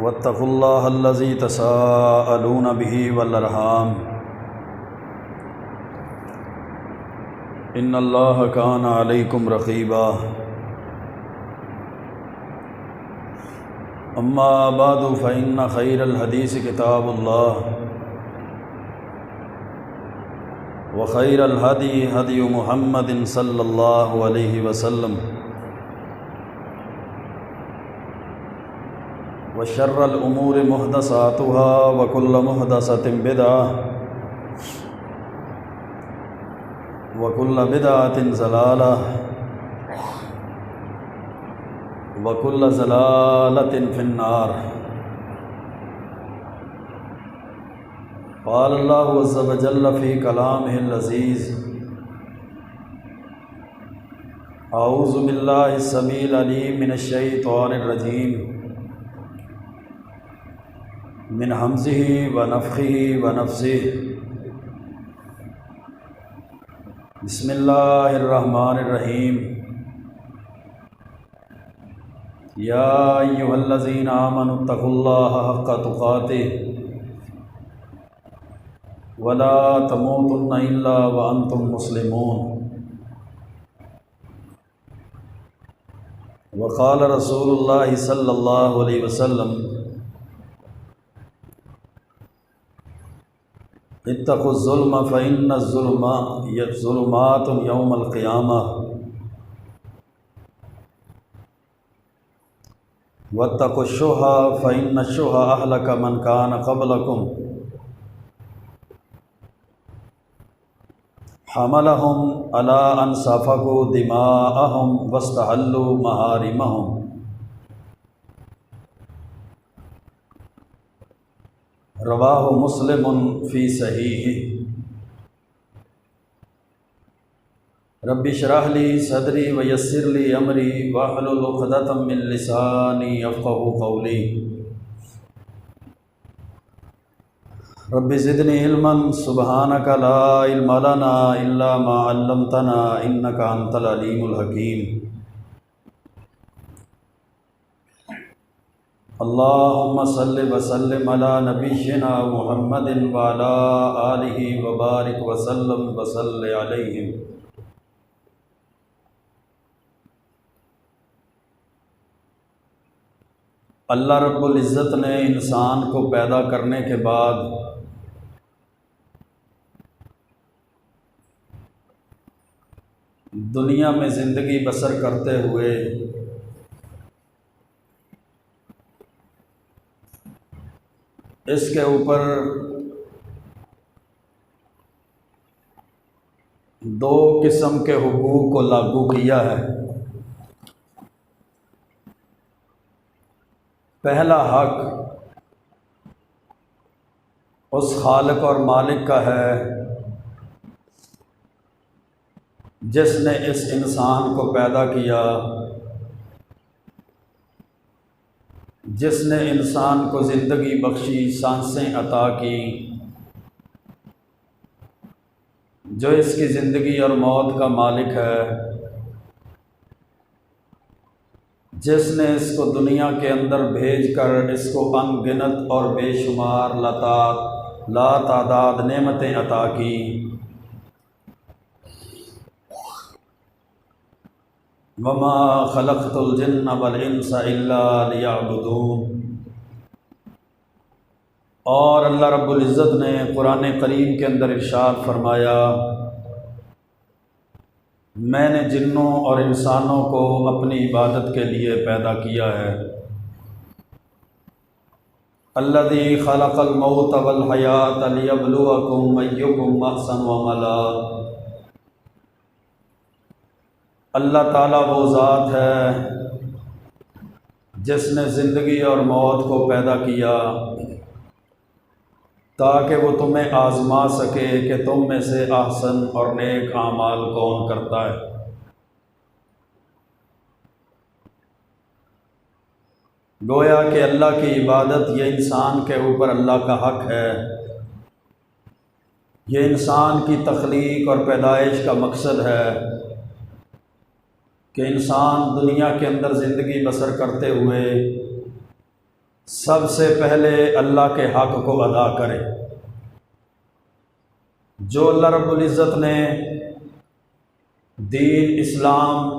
واتقوا الله الذي تساءلون به والأرحام إن الله كان عليكم رقيبا أما بعد فإن خير الحديث كتاب الله وخير الهدي هدي محمد صلى الله عليه وسلم وشر الأمور محدثاتها وكل محدثة بدعة وكل بدعة ضلالة وكل ضلالة في النار قال الله عز وجل في كلامه العزيز أعوذ بالله السميع العليم من الشيطان الرجيم من همزه ونفخه ونفثه بسم الله الرحمن الرحيم يا أيها الذين آمنوا اتقوا الله حق تقاته ولا تموتن إلا وأنتم مسلمون وقال رسول الله صلى الله عليه وسلم اتقوا الظلم فإن الظلم ظلمات يوم القيامة واتقوا الشح فإن الشح أهلك من كان قبلكم حملهم على أن سفكوا دماءهم واستحلوا محارمهم رواہ مسلم فی صحیح رب اشرح لی صدری ویسر لی امری واحلل عقدۃ من لسانی یفقہوا قولی رب زدنی علما سبحانک لا علم لنا الا ما علمتنا انک انت العلیم الحکیم اللہم صل وسلم علی نبینا محمد وعلی آلہ وبارک وسلم وصلی علیہ۔ اللہ رب العزت نے انسان کو پیدا کرنے کے بعد دنیا میں زندگی بسر کرتے ہوئے اس کے اوپر دو قسم کے حقوق کو لاگو کیا ہے۔ پہلا حق اس خالق اور مالک کا ہے جس نے اس انسان کو پیدا کیا، جس نے انسان کو زندگی بخشی، سانسیں عطا کی، جو اس کی زندگی اور موت کا مالک ہے، جس نے اس کو دنیا کے اندر بھیج کر اس کو ان گنت اور بے شمار لا تعداد نعمتیں عطا کی۔ وما خلقت الجن والانس الا لیعبدون۔ اور اللہ رب العزت نے قرآن کریم کے اندر ارشاد فرمایا، میں نے جنوں اور انسانوں کو اپنی عبادت کے لیے پیدا کیا ہے۔ الذی خلق الموت والحیاۃ لیبلوکم ایکم احسن عملا۔ اللہ تعالیٰ وہ ذات ہے جس نے زندگی اور موت کو پیدا کیا تاکہ وہ تمہیں آزما سکے کہ تم میں سے احسن اور نیک اعمال کون کرتا ہے۔ گویا کہ اللہ کی عبادت یہ انسان کے اوپر اللہ کا حق ہے، یہ انسان کی تخلیق اور پیدائش کا مقصد ہے کہ انسان دنیا کے اندر زندگی بسر کرتے ہوئے سب سے پہلے اللہ کے حق کو ادا کرے۔ جو اللہ رب العزت نے دین اسلام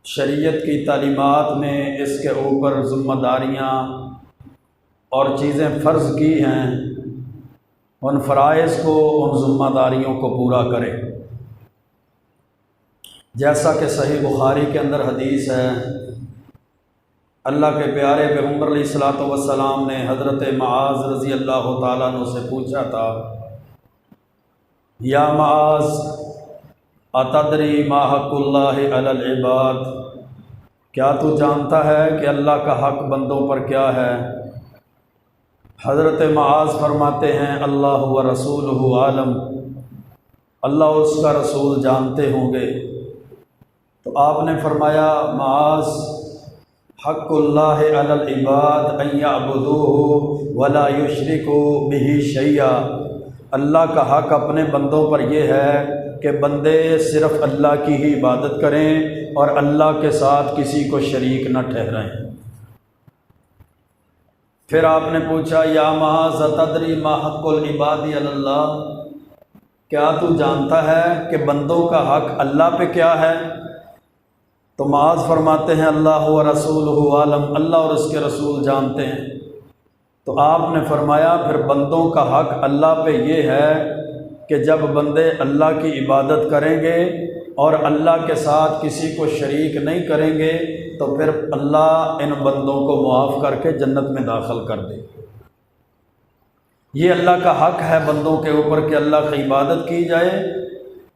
شریعت کی تعلیمات میں اس کے اوپر ذمہ داریاں اور چیزیں فرض کی ہیں، ان فرائض کو، ان ذمہ داریوں کو پورا کرے۔ جیسا کہ صحیح بخاری کے اندر حدیث ہے، اللہ کے پیارے پیغمبر علیہ الصلوۃ والسلام نے حضرت معاذ رضی اللہ تعالیٰ عنہ سے پوچھا تھا، یا معاذ اتدری ما حق اللہ علی العباد، کیا تو جانتا ہے کہ اللہ کا حق بندوں پر کیا ہے؟ حضرت معاذ فرماتے ہیں، اللہ و رسولہ عالم، اللہ اور اس کا رسول جانتے ہوں گے۔ تو آپ نے فرمایا، معاذ حق اللہ علی العباد ان یعبدوہ ولا یشرکوا بہ شیئا، اللہ کا حق اپنے بندوں پر یہ ہے کہ بندے صرف اللہ کی ہی عبادت کریں اور اللہ کے ساتھ کسی کو شریک نہ ٹھہرائیں۔ پھر آپ نے پوچھا، یا معاذ تدری ما حق العباد علی اللہ، کیا تو جانتا ہے کہ بندوں کا حق اللہ پہ کیا ہے؟ تو معاذ فرماتے ہیں، اللہ و رسولہ عالم، اللہ اور اس کے رسول جانتے ہیں۔ تو آپ نے فرمایا، پھر بندوں کا حق اللہ پہ یہ ہے کہ جب بندے اللہ کی عبادت کریں گے اور اللہ کے ساتھ کسی کو شریک نہیں کریں گے تو پھر اللہ ان بندوں کو معاف کر کے جنت میں داخل کر دے۔ یہ اللہ کا حق ہے بندوں کے اوپر کہ اللہ کی عبادت کی جائے،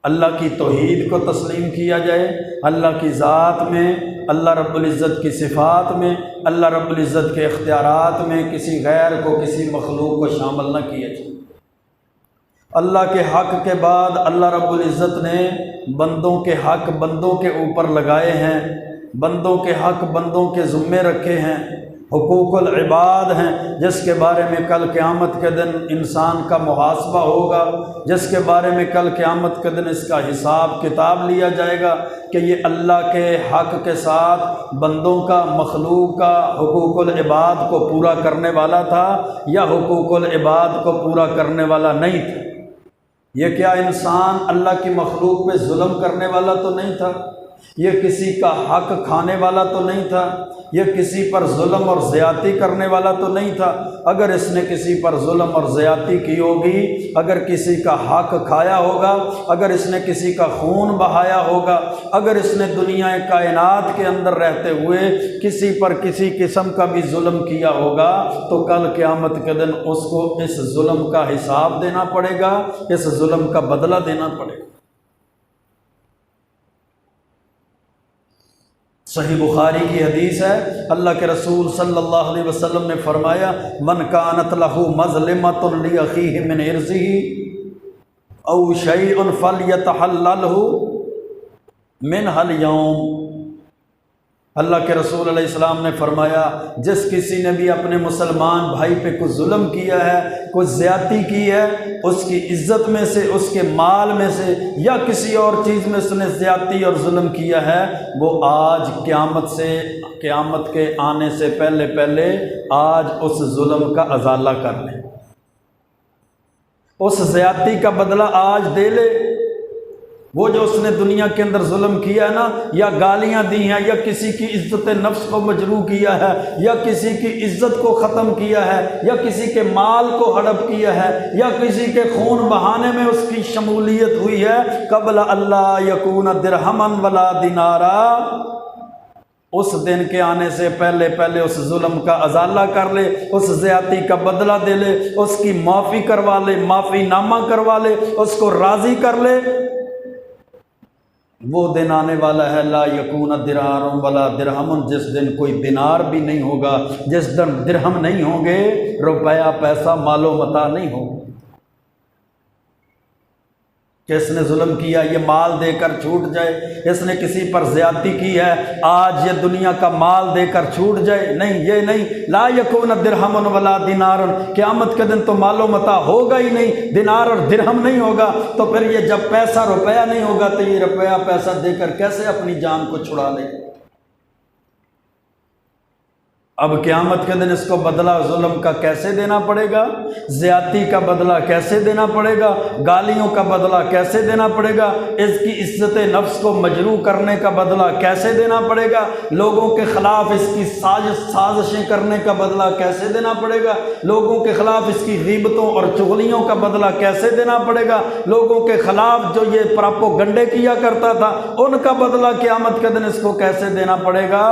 اللہ کی توحید کو تسلیم کیا جائے، اللہ کی ذات میں، اللہ رب العزت کی صفات میں، اللہ رب العزت کے اختیارات میں کسی غیر کو، کسی مخلوق کو شامل نہ کیا جائے۔ اللہ کے حق کے بعد اللہ رب العزت نے بندوں کے حق بندوں کے اوپر لگائے ہیں، بندوں کے حق بندوں کے ذمے رکھے ہیں، حقوق العباد ہیں، جس کے بارے میں کل قیامت کے دن انسان کا محاسبہ ہوگا، جس کے بارے میں کل قیامت کے دن اس کا حساب کتاب لیا جائے گا کہ یہ اللہ کے حق کے ساتھ بندوں کا، مخلوق کا حقوق العباد کو پورا کرنے والا تھا یا حقوق العباد کو پورا کرنے والا نہیں تھا۔ یہ کیا انسان اللہ کی مخلوق پہ ظلم کرنے والا تو نہیں تھا؟ یہ کسی کا حق کھانے والا تو نہیں تھا؟ یہ کسی پر ظلم اور زیادتی کرنے والا تو نہیں تھا؟ اگر اس نے کسی پر ظلم اور زیادتی کی ہوگی، اگر کسی کا حق کھایا ہوگا، اگر اس نے کسی کا خون بہایا ہوگا، اگر اس نے دنیا کائنات کے اندر رہتے ہوئے کسی پر کسی قسم کا بھی ظلم کیا ہوگا تو کل قیامت کے دن اس کو اس ظلم کا حساب دینا پڑے گا، اس ظلم کا بدلہ دینا پڑے گا۔ صحیح بخاری کی حدیث ہے، اللہ کے رسول صلی اللہ علیہ وسلم نے فرمایا، من کانت لہ مظلمۃ لاخیہ من عرضہ او شیء فلیتحللہ منہ اليوم۔ اللہ کے رسول علیہ السلام نے فرمایا، جس کسی نے بھی اپنے مسلمان بھائی پہ کچھ ظلم کیا ہے، کچھ زیادتی کی ہے، اس کی عزت میں سے، اس کے مال میں سے یا کسی اور چیز میں اس نے زیادتی اور ظلم کیا ہے، وہ آج قیامت کے آنے سے پہلے آج اس ظلم کا ازالہ کر لے، اس زیادتی کا بدلہ آج دے لے۔ وہ جو اس نے دنیا کے اندر ظلم کیا ہے نا، یا گالیاں دی ہیں، یا کسی کی عزت نفس کو مجروح کیا ہے، یا کسی کی عزت کو ختم کیا ہے، یا کسی کے مال کو ہڑپ کیا ہے، یا کسی کے خون بہانے میں اس کی شمولیت ہوئی ہے، قبل اللہ یکون درہما ولا دینارا، اس دن کے آنے سے پہلے اس ظلم کا ازالہ کر لے، اس زیادتی کا بدلہ دے لے، اس کی معافی کروا لے، معافی نامہ کروا لے، اس کو راضی کر لے۔ وہ دن آنے والا ہے، لا یکون دینار ولا درہم، جس دن کوئی دینار بھی نہیں ہوگا، جس دن درہم نہیں ہوں گے، روپیہ پیسہ مال و متاع نہیں ہوگا۔ کہ اس نے ظلم کیا یہ مال دے کر چھوٹ جائے، اس نے کسی پر زیادتی کی ہے آج یہ دنیا کا مال دے کر چھوٹ جائے، نہیں، یہ نہیں، لا یکون درہم ولا دینار، قیامت کے دن تو مال و متاع ہوگا ہی نہیں، دینار اور درہم نہیں ہوگا، تو پھر یہ جب پیسہ روپیہ نہیں ہوگا تو یہ روپیہ پیسہ دے کر کیسے اپنی جان کو چھڑا لے؟ اب قیامت کے دن اس کو بدلہ ظلم کا کیسے دینا پڑے گا، زیادتی کا بدلہ کیسے دینا پڑے گا، گالیوں کا بدلہ کیسے دینا پڑے گا، اس کی عزت نفس کو مجروح کرنے کا بدلہ کیسے دینا پڑے گا، لوگوں کے خلاف اس کی سازشیں کرنے کا بدلہ کیسے دینا پڑے گا، لوگوں کے خلاف اس کی غیبتوں اور چغلیوں کا بدلہ کیسے دینا پڑے گا، لوگوں کے خلاف جو یہ پراپوگنڈے کیا کرتا تھا ان کا بدلہ قیامت کے دن اس کو کیسے دینا پڑے گا۔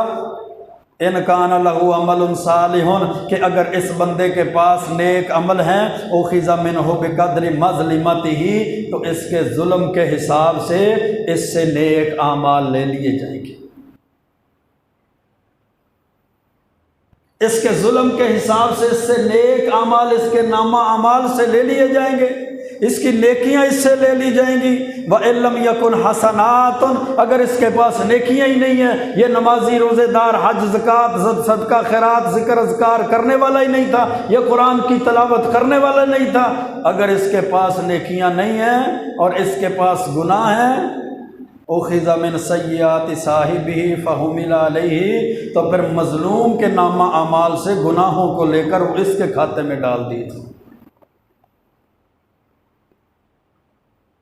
ان کان لہ عمل صالح، کہ اگر اس بندے کے پاس نیک عمل ہیں، اخذ منہ بقدر مظلمتہ، تو اس کے ظلم کے حساب سے اس سے نیک اعمال لے لیے جائیں گے، اس کے ظلم کے حساب سے اس سے نیک اعمال اس کے نامہ اعمال سے لے لیے جائیں گے، اس کی نیکیاں اس سے لے لی جائیں گی۔ وَإِن لَّمْ يَكُنْ حَسَنَاتٌ، اگر اس کے پاس نیکیاں ہی نہیں ہیں، یہ نمازی، روزے دار، حج، زکوٰۃ، صدقہ خیرات، ذکر اذکار کرنے والا ہی نہیں تھا، یہ قرآن کی تلاوت کرنے والا نہیں تھا، اگر اس کے پاس نیکیاں نہیں ہیں اور اس کے پاس گناہ ہیں، اخذ من سیئات صاحبہ فحمل علیہ، تو پھر مظلوم کے نامہ اعمال سے گناہوں کو لے کر وہ اس کے کھاتے میں ڈال دیے تھے۔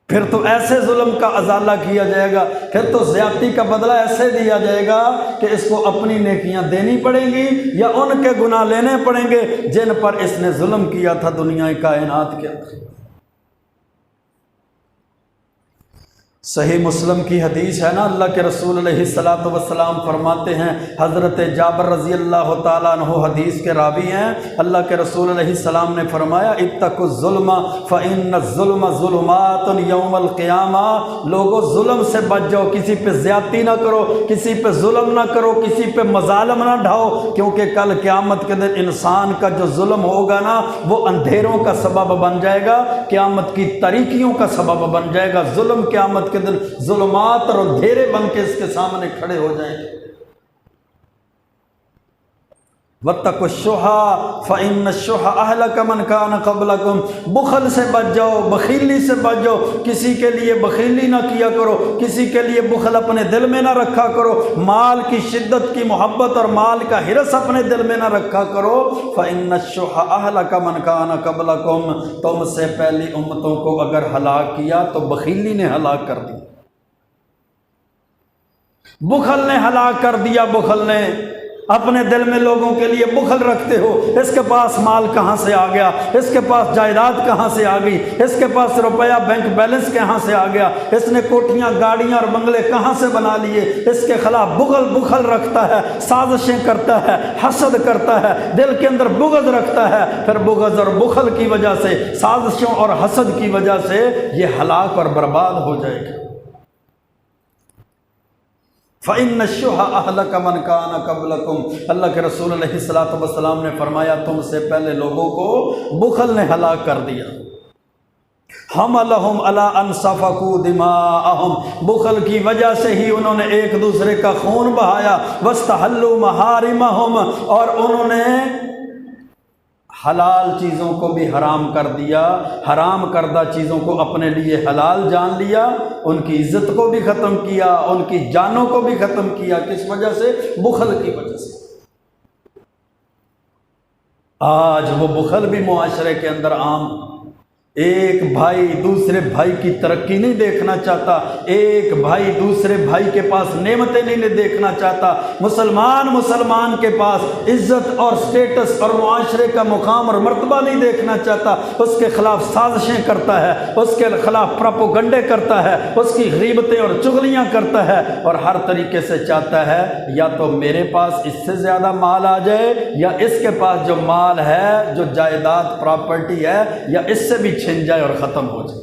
پھر تو ایسے ظلم کا ازالہ کیا جائے گا، پھر تو زیادتی کا بدلہ ایسے دیا جائے گا کہ اس کو اپنی نیکیاں دینی پڑیں گی یا ان کے گناہ لینے پڑیں گے جن پر اس نے ظلم کیا تھا دنیا کائنات کے اندر۔ صحیح مسلم کی حدیث ہے نا، اللہ کے رسول علیہ الصلاۃ والسلام فرماتے ہیں، حضرت جابر رضی اللہ تعالیٰ عنہ حدیث کے راوی ہیں، اللہ کے رسول علیہ السلام نے فرمایا، اتقوا الظلم فإن الظلم ظلمات یوم القیامہ، لوگو ظلم سے بچ جاؤ، کسی پہ زیادتی نہ کرو، کسی پہ ظلم نہ کرو، کسی پہ مظالم نہ ڈھاؤ، کیونکہ کل قیامت کے دن انسان کا جو ظلم ہوگا نا وہ اندھیروں کا سبب بن جائے گا، قیامت کی تاریکیوں کا سبب بن جائے گا۔ ظلم قیامت کے دن ظلمات اور اندھیرے بن کے اس کے سامنے کھڑے ہو جائیں گے۔ وَاتَّقُوا الشُّحَّ فَإِنَّ الشُّحَّ أَهْلَكَ مَنْ كَانَ قَبْلَكُمْ، بخل سے بچ جاؤ، بخیلی سے بچ جاؤ، کسی کے لیے بخیلی نہ کیا کرو، کسی کے لیے بخل اپنے دل میں نہ رکھا کرو، مال کی شدت کی محبت اور مال کا حرص اپنے دل میں نہ رکھا کرو۔ فَإِنَّ الشُّحَّ أَهْلَكَ مَنْ كَانَ قَبْلَكُمْ، تم سے پہلی امتوں کو اگر ہلاک کیا تو بخیلی نے ہلاک کر دیا، بخل نے ہلاک کر دیا، بخل نے اپنے دل میں لوگوں کے لیے بخل رکھتے ہو، اس کے پاس مال کہاں سے آ گیا، اس کے پاس جائیداد کہاں سے آ گئی، اس کے پاس روپیہ بینک بیلنس کہاں سے آ گیا، اس نے کوٹھیاں گاڑیاں اور بنگلے کہاں سے بنا لیے، اس کے خلاف بخل رکھتا ہے، سازشیں کرتا ہے، حسد کرتا ہے، دل کے اندر بغض رکھتا ہے، پھر بغض اور بخل کی وجہ سے، سازشوں اور حسد کی وجہ سے یہ ہلاک اور برباد ہو جائے گا۔ فَإِنَّ الشُّحَّ أَهْلَكَ مَنْ كَانَ قَبْلَكُمْ، اللہ کے رسول علیہ الصلاۃ والسلام نے فرمایا تم سے پہلے لوگوں کو بخل نے ہلاک کر دیا۔ حَمَلَهُمْ عَلَىٰ أَنْ سَفَكُوا دِمَاءَهُمْ، بخل کی وجہ سے ہی انہوں نے ایک دوسرے کا خون بہایا، وَاسْتَحَلُّوا مَحَارِمَهُمْ، اور انہوں نے حلال چیزوں کو بھی حرام کر دیا، حرام کردہ چیزوں کو اپنے لیے حلال جان لیا، ان کی عزت کو بھی ختم کیا، ان کی جانوں کو بھی ختم کیا، کس وجہ سے؟ بخل کی وجہ سے۔ آج وہ بخل بھی معاشرے کے اندر عام، ایک بھائی دوسرے بھائی کی ترقی نہیں دیکھنا چاہتا، ایک بھائی دوسرے بھائی کے پاس نعمتیں نہیں دیکھنا چاہتا، مسلمان کے پاس عزت اور سٹیٹس اور معاشرے کا مقام اور مرتبہ نہیں دیکھنا چاہتا، اس کے خلاف سازشیں کرتا ہے، اس کے خلاف پراپوگنڈے کرتا ہے، اس کی غیبتیں اور چغلیاں کرتا ہے، اور ہر طریقے سے چاہتا ہے یا تو میرے پاس اس سے زیادہ مال آ جائے، یا اس کے پاس جو مال ہے، جو جائیداد پراپرٹی ہے، یا اس سے بھی چھن جائے اور ختم ہو جائے۔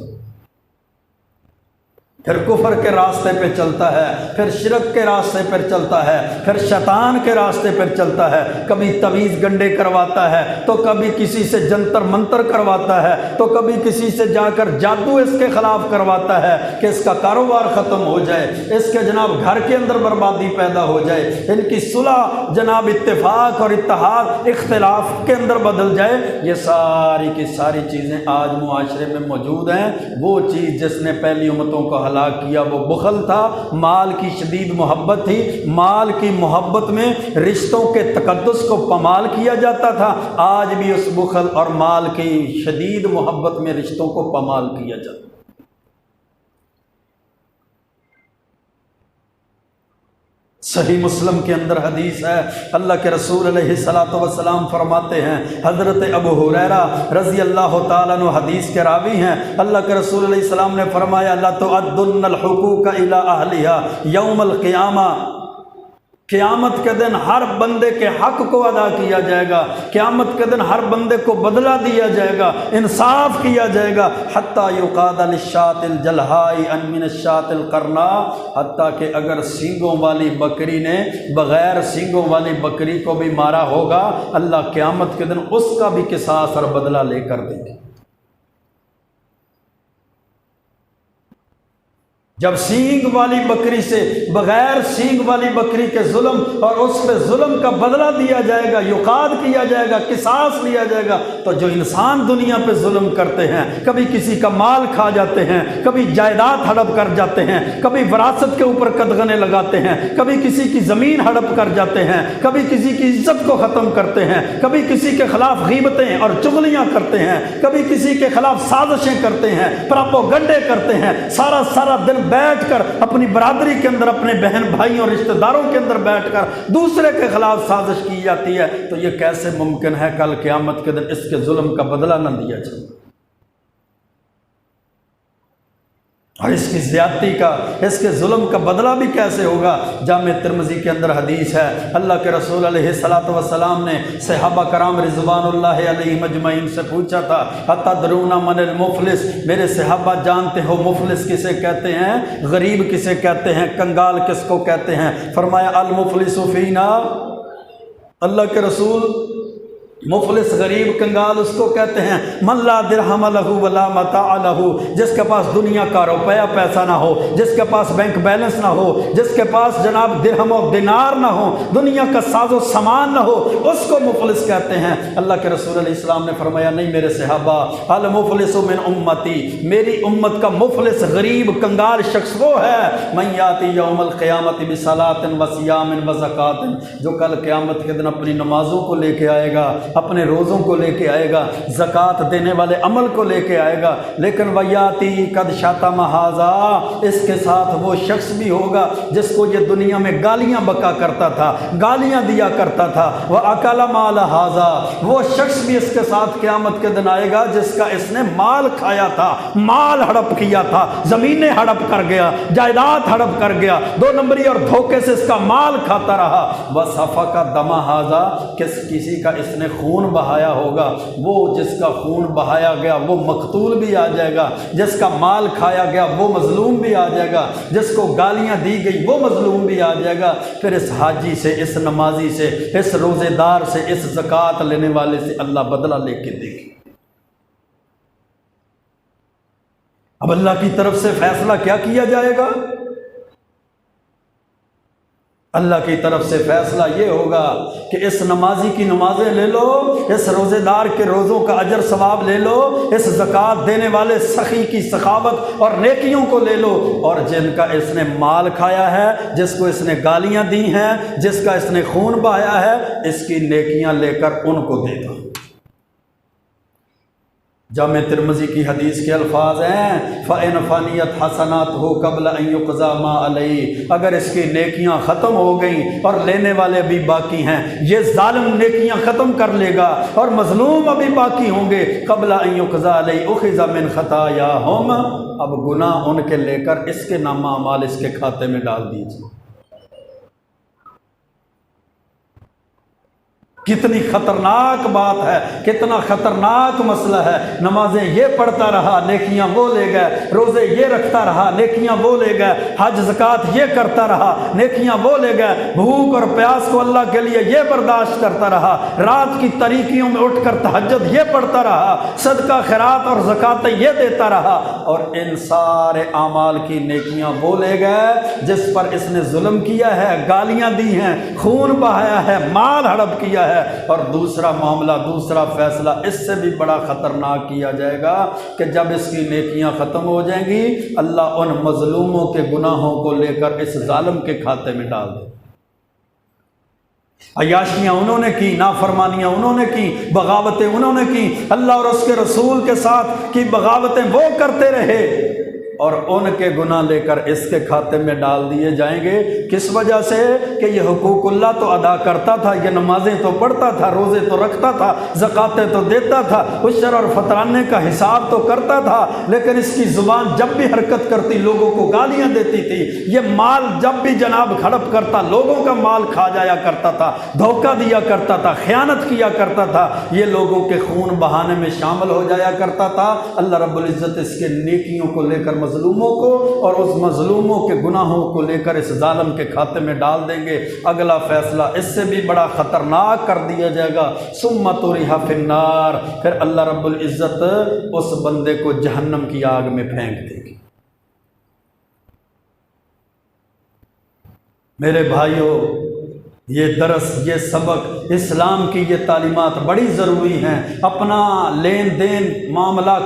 پھر کفر کے راستے پہ چلتا ہے، پھر شرک کے راستے پر چلتا ہے، پھر شیطان کے راستے پر چلتا ہے، کبھی تویز گنڈے کرواتا ہے، تو کبھی کسی سے جنتر منتر کرواتا ہے، تو کبھی کسی سے جا کر جادو اس کے خلاف کرواتا ہے کہ اس کا کاروبار ختم ہو جائے، اس کے جناب گھر کے اندر بربادی پیدا ہو جائے، ان کی صلح جناب اتفاق اور اتحاد اختلاف کے اندر بدل جائے۔ یہ ساری کی ساری چیزیں آج معاشرے میں موجود ہیں۔ وہ چیز جس نے پہلی امتوں کو ہلاک کیا وہ بخل تھا، مال کی شدید محبت تھی، مال کی محبت میں رشتوں کے تقدس کو پامال کیا جاتا تھا، آج بھی اس بخل اور مال کی شدید محبت میں رشتوں کو پامال کیا جاتا ہے۔ صحیح مسلم کے اندر حدیث ہے، اللہ کے رسول علیہ الصلوۃ والسلام فرماتے ہیں، حضرت ابو ہریرہ رضی اللہ تعالیٰ عنہ حدیث کے راوی ہیں، اللہ کے رسول علیہ السلام نے فرمایا لَتُؤَدُّنَّ الْحُقُوقَ إِلَىٰ أَهْلِهَا یوم القیامہ، قیامت کے دن ہر بندے کے حق کو ادا کیا جائے گا، قیامت کے دن ہر بندے کو بدلہ دیا جائے گا، انصاف کیا جائے گا، حتیٰ یقاد للشاة الجلحاء ان من الشاة القرناء، حتیٰ کہ اگر سینگوں والی بکری نے بغیر سینگوں والی بکری کو بھی مارا ہوگا، اللہ قیامت کے دن اس کا بھی قصاص اور بدلہ لے کر دیں گے۔ جب سینگ والی بکری سے بغیر سینگ والی بکری کے ظلم اور اس پہ ظلم کا بدلہ دیا جائے گا، یقاد کیا جائے گا، قصاص لیا جائے گا، تو جو انسان دنیا پہ ظلم کرتے ہیں، کبھی کسی کا مال کھا جاتے ہیں، کبھی جائیداد ہڑپ کر جاتے ہیں، کبھی وراثت کے اوپر قدغنے لگاتے ہیں، کبھی کسی کی زمین ہڑپ کر جاتے ہیں، کبھی کسی کی عزت کو ختم کرتے ہیں، کبھی کسی کے خلاف غیبتیں اور چغلیاں کرتے ہیں، کبھی کسی کے خلاف سازشیں کرتے ہیں، پراپوگنڈے کرتے ہیں، سارا دن بیٹھ کر اپنی برادری کے اندر اپنے بہن بھائیوں رشتہ داروں کے اندر بیٹھ کر دوسرے کے خلاف سازش کی جاتی ہے، تو یہ کیسے ممکن ہے کل قیامت کے دن اس کے ظلم کا بدلہ نہ دیا جائے؟ اور اس کی زیادتی کا، اس کے ظلم کا بدلہ بھی کیسے ہوگا؟ جامع ترمذی کے اندر حدیث ہے، اللہ کے رسول علیہ الصلوۃ والسلام نے صحابہ کرام رضوان اللہ علیہم اجمعین سے پوچھا تھا، اتدرون من المفلس، میرے صحابہ جانتے ہو مفلس کسے کہتے ہیں، غریب کسے کہتے ہیں، کنگال کس کو کہتے ہیں؟ فرمایا المفلس فینا، اللہ کے رسول مفلس غریب کنگال اس کو کہتے ہیں من لا درہم لہ ولا متاع لہ، جس کے پاس دنیا کا روپیہ پیسہ نہ ہو، جس کے پاس بینک بیلنس نہ ہو، جس کے پاس جناب درہم و دینار نہ ہو، دنیا کا ساز و سامان نہ ہو، اس کو مفلس کہتے ہیں۔ اللہ کے رسول علیہ السلام نے فرمایا نہیں میرے صحابہ، المفلس من امتی، میری امت کا مفلس غریب کنگال شخص وہ ہے من یاتی یوم القیامت بصلاۃ وصیام وزکوٰۃ، جو کل قیامت کے دن اپنی نمازوں کو لے کے آئے گا، اپنے روزوں کو لے کے آئے گا، زکوٰۃ دینے والے عمل کو لے کے آئے گا، لیکن ویاتی قد شتم ھذا، اس کے ساتھ وہ شخص بھی ہوگا جس کو یہ دنیا میں گالیاں بکا کرتا تھا، گالیاں دیا کرتا تھا، وَأَكَلَ مَالَ ھذا، وہ شخص بھی اس کے ساتھ قیامت کے دن آئے گا جس کا اس نے مال کھایا تھا، مال ہڑپ کیا تھا، زمینیں ہڑپ کر گیا، جائیداد ہڑپ کر گیا، 2 نمبری اور دھوکے سے اس کا مال کھاتا رہا، وَسَفَكَ دَمَ ھذا، کسی کا اس نے خون بہایا ہوگا، وہ جس کا خون بہایا گیا وہ مقتول بھی آ جائے گا، جس کا مال کھایا گیا وہ مظلوم بھی آ جائے گا، جس کو گالیاں دی گئی وہ مظلوم بھی آ جائے گا، پھر اس حاجی سے، اس نمازی سے، اس روزے دار سے، اس زکوٰۃ لینے والے سے اللہ بدلہ لے کے دے گی۔ اب اللہ کی طرف سے فیصلہ کیا کیا جائے گا؟ اللہ کی طرف سے فیصلہ یہ ہوگا کہ اس نمازی کی نمازیں لے لو، اس روزے دار کے روزوں کا اجر ثواب لے لو، اس زکوٰۃ دینے والے سخی کی سخاوت اور نیکیوں کو لے لو، اور جن کا اس نے مال کھایا ہے، جس کو اس نے گالیاں دی ہیں، جس کا اس نے خون بہایا ہے، اس کی نیکیاں لے کر ان کو دے دو۔ جامع ترمذی کی حدیث کے الفاظ ہیں فَإِنْ فَنِيَتْ حَسَنَاتُهُ قَبْلَ أَنْ يُقْضَىٰ مَا عَلَيْهِ، اگر اس کی نیکیاں ختم ہو گئیں اور لینے والے بھی باقی ہیں، یہ ظالم نیکیاں ختم کر لے گا اور مظلوم ابھی باقی ہوں گے، قَبْلَ أَنْ يُقْضَىٰ عَلَيْهِ أُخِذَ مِنْ خَطَايَاهُمْ، اب گناہ ان کے لے کر اس کے نامہ اعمال اس کے کھاتے میں ڈال دیجیے۔ کتنی خطرناک بات ہے، کتنا خطرناک مسئلہ ہے۔ نمازیں یہ پڑھتا رہا، نیکیاں وہ لے گئے، روزے یہ رکھتا رہا، نیکیاں وہ لے گئے، حج زکوٰۃ یہ کرتا رہا، نیکیاں وہ لے گئے، بھوک اور پیاس کو اللہ کے لیے یہ برداشت کرتا رہا، رات کی تاریکیوں میں اٹھ کر تہجد یہ پڑھتا رہا، صدقہ خیرات اور زکوٰۃ یہ دیتا رہا، اور ان سارے اعمال کی نیکیاں وہ لے گئے جس پر اس نے ظلم کیا ہے، گالیاں دی ہیں، خون بہایا ہے، مال ہڑپ کیا ہے، ہے، اور دوسرا معاملہ، دوسرا فیصلہ اس سے بھی بڑا خطرناک کیا جائے گا کہ جب اس کی نیکیاں ختم ہو جائیں گی، اللہ ان مظلوموں کے گناہوں کو لے کر اس ظالم کے کھاتے میں ڈال دے۔ عیاشیاں انہوں نے کی، نافرمانیاں انہوں نے کی، بغاوتیں انہوں نے کی، اللہ اور اس کے رسول کے ساتھ کی بغاوتیں وہ کرتے رہے، اور ان کے گناہ لے کر اس کے کھاتے میں ڈال دیے جائیں گے۔ کس وجہ سے؟ کہ یہ حقوق اللہ تو ادا کرتا تھا، یہ نمازیں تو پڑھتا تھا، روزے تو رکھتا تھا، زکاتیں تو دیتا تھا، عشر اور فطرانے کا حساب تو کرتا تھا، لیکن اس کی زبان جب بھی حرکت کرتی لوگوں کو گالیاں دیتی تھی، یہ مال جب بھی جناب ہڑپ کرتا لوگوں کا مال کھا جایا کرتا تھا، دھوکہ دیا کرتا تھا، خیانت کیا کرتا تھا، یہ لوگوں کے خون بہانے میں شامل ہو جایا کرتا تھا۔ اللہ رب العزت اس کے نیکیوں کو لے کر مظلوموں کو اور اس مظلوموں کے گناہوں کو لے کر اس ظالم کے کھاتے میں ڈال دیں گے۔ اگلا فیصلہ اس سے بھی بڑا خطرناک کر دیا جائے گا، ثم طرح فی النار، پھر اللہ رب العزت اس بندے کو جہنم کی آگ میں پھینک دے گی۔ میرے بھائیوں، یہ درس، یہ سبق، اسلام کی یہ تعلیمات بڑی ضروری ہیں۔ اپنا لین دین معاملہ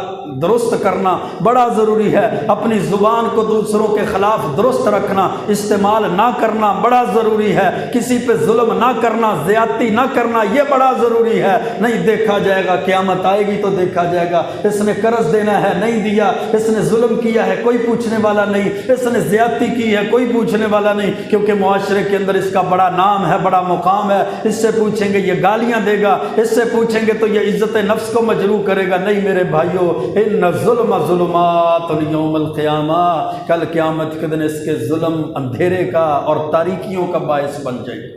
درست کرنا بڑا ضروری ہے، اپنی زبان کو دوسروں کے خلاف درست رکھنا، استعمال نہ کرنا بڑا ضروری ہے، کسی پہ ظلم نہ کرنا، زیادتی نہ کرنا یہ بڑا ضروری ہے۔ نہیں دیکھا جائے گا، قیامت آئے گی تو دیکھا جائے گا، اس نے قرض دینا ہے نہیں دیا، اس نے ظلم کیا ہے کوئی پوچھنے والا نہیں، اس نے زیادتی کی ہے کوئی پوچھنے والا نہیں، کیونکہ معاشرے کے اندر اس کا بڑا نام ہے، بڑا مقام ہے۔ اس سے پوچھیں گے یہ گالیاں دے گا، اس سے پوچھیں گے تو یہ عزت نفس کو مجروح کرے گا۔ نہیں میرے بھائیو، ان ظلم ظلمات یوم القیامہ، کل قیامت کے دن اس کے ظلم اندھیرے کا اور تاریکیوں کا باعث بن جائے گا۔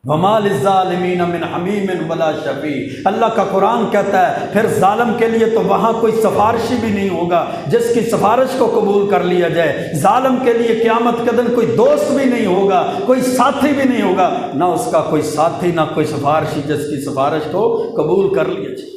وَمَا لِلظَّالِمِينَ مِنْ حَمِيمٍ وَلَا شَفِيعٍ، اللہ کا قرآن کہتا ہے پھر ظالم کے لیے تو وہاں کوئی سفارشی بھی نہیں ہوگا جس کی سفارش کو قبول کر لیا جائے۔ ظالم کے لیے قیامت کے دن کوئی دوست بھی نہیں ہوگا، کوئی ساتھی بھی نہیں ہوگا، نہ اس کا کوئی ساتھی نہ کوئی سفارشی جس کی سفارش کو قبول کر لیا جائے۔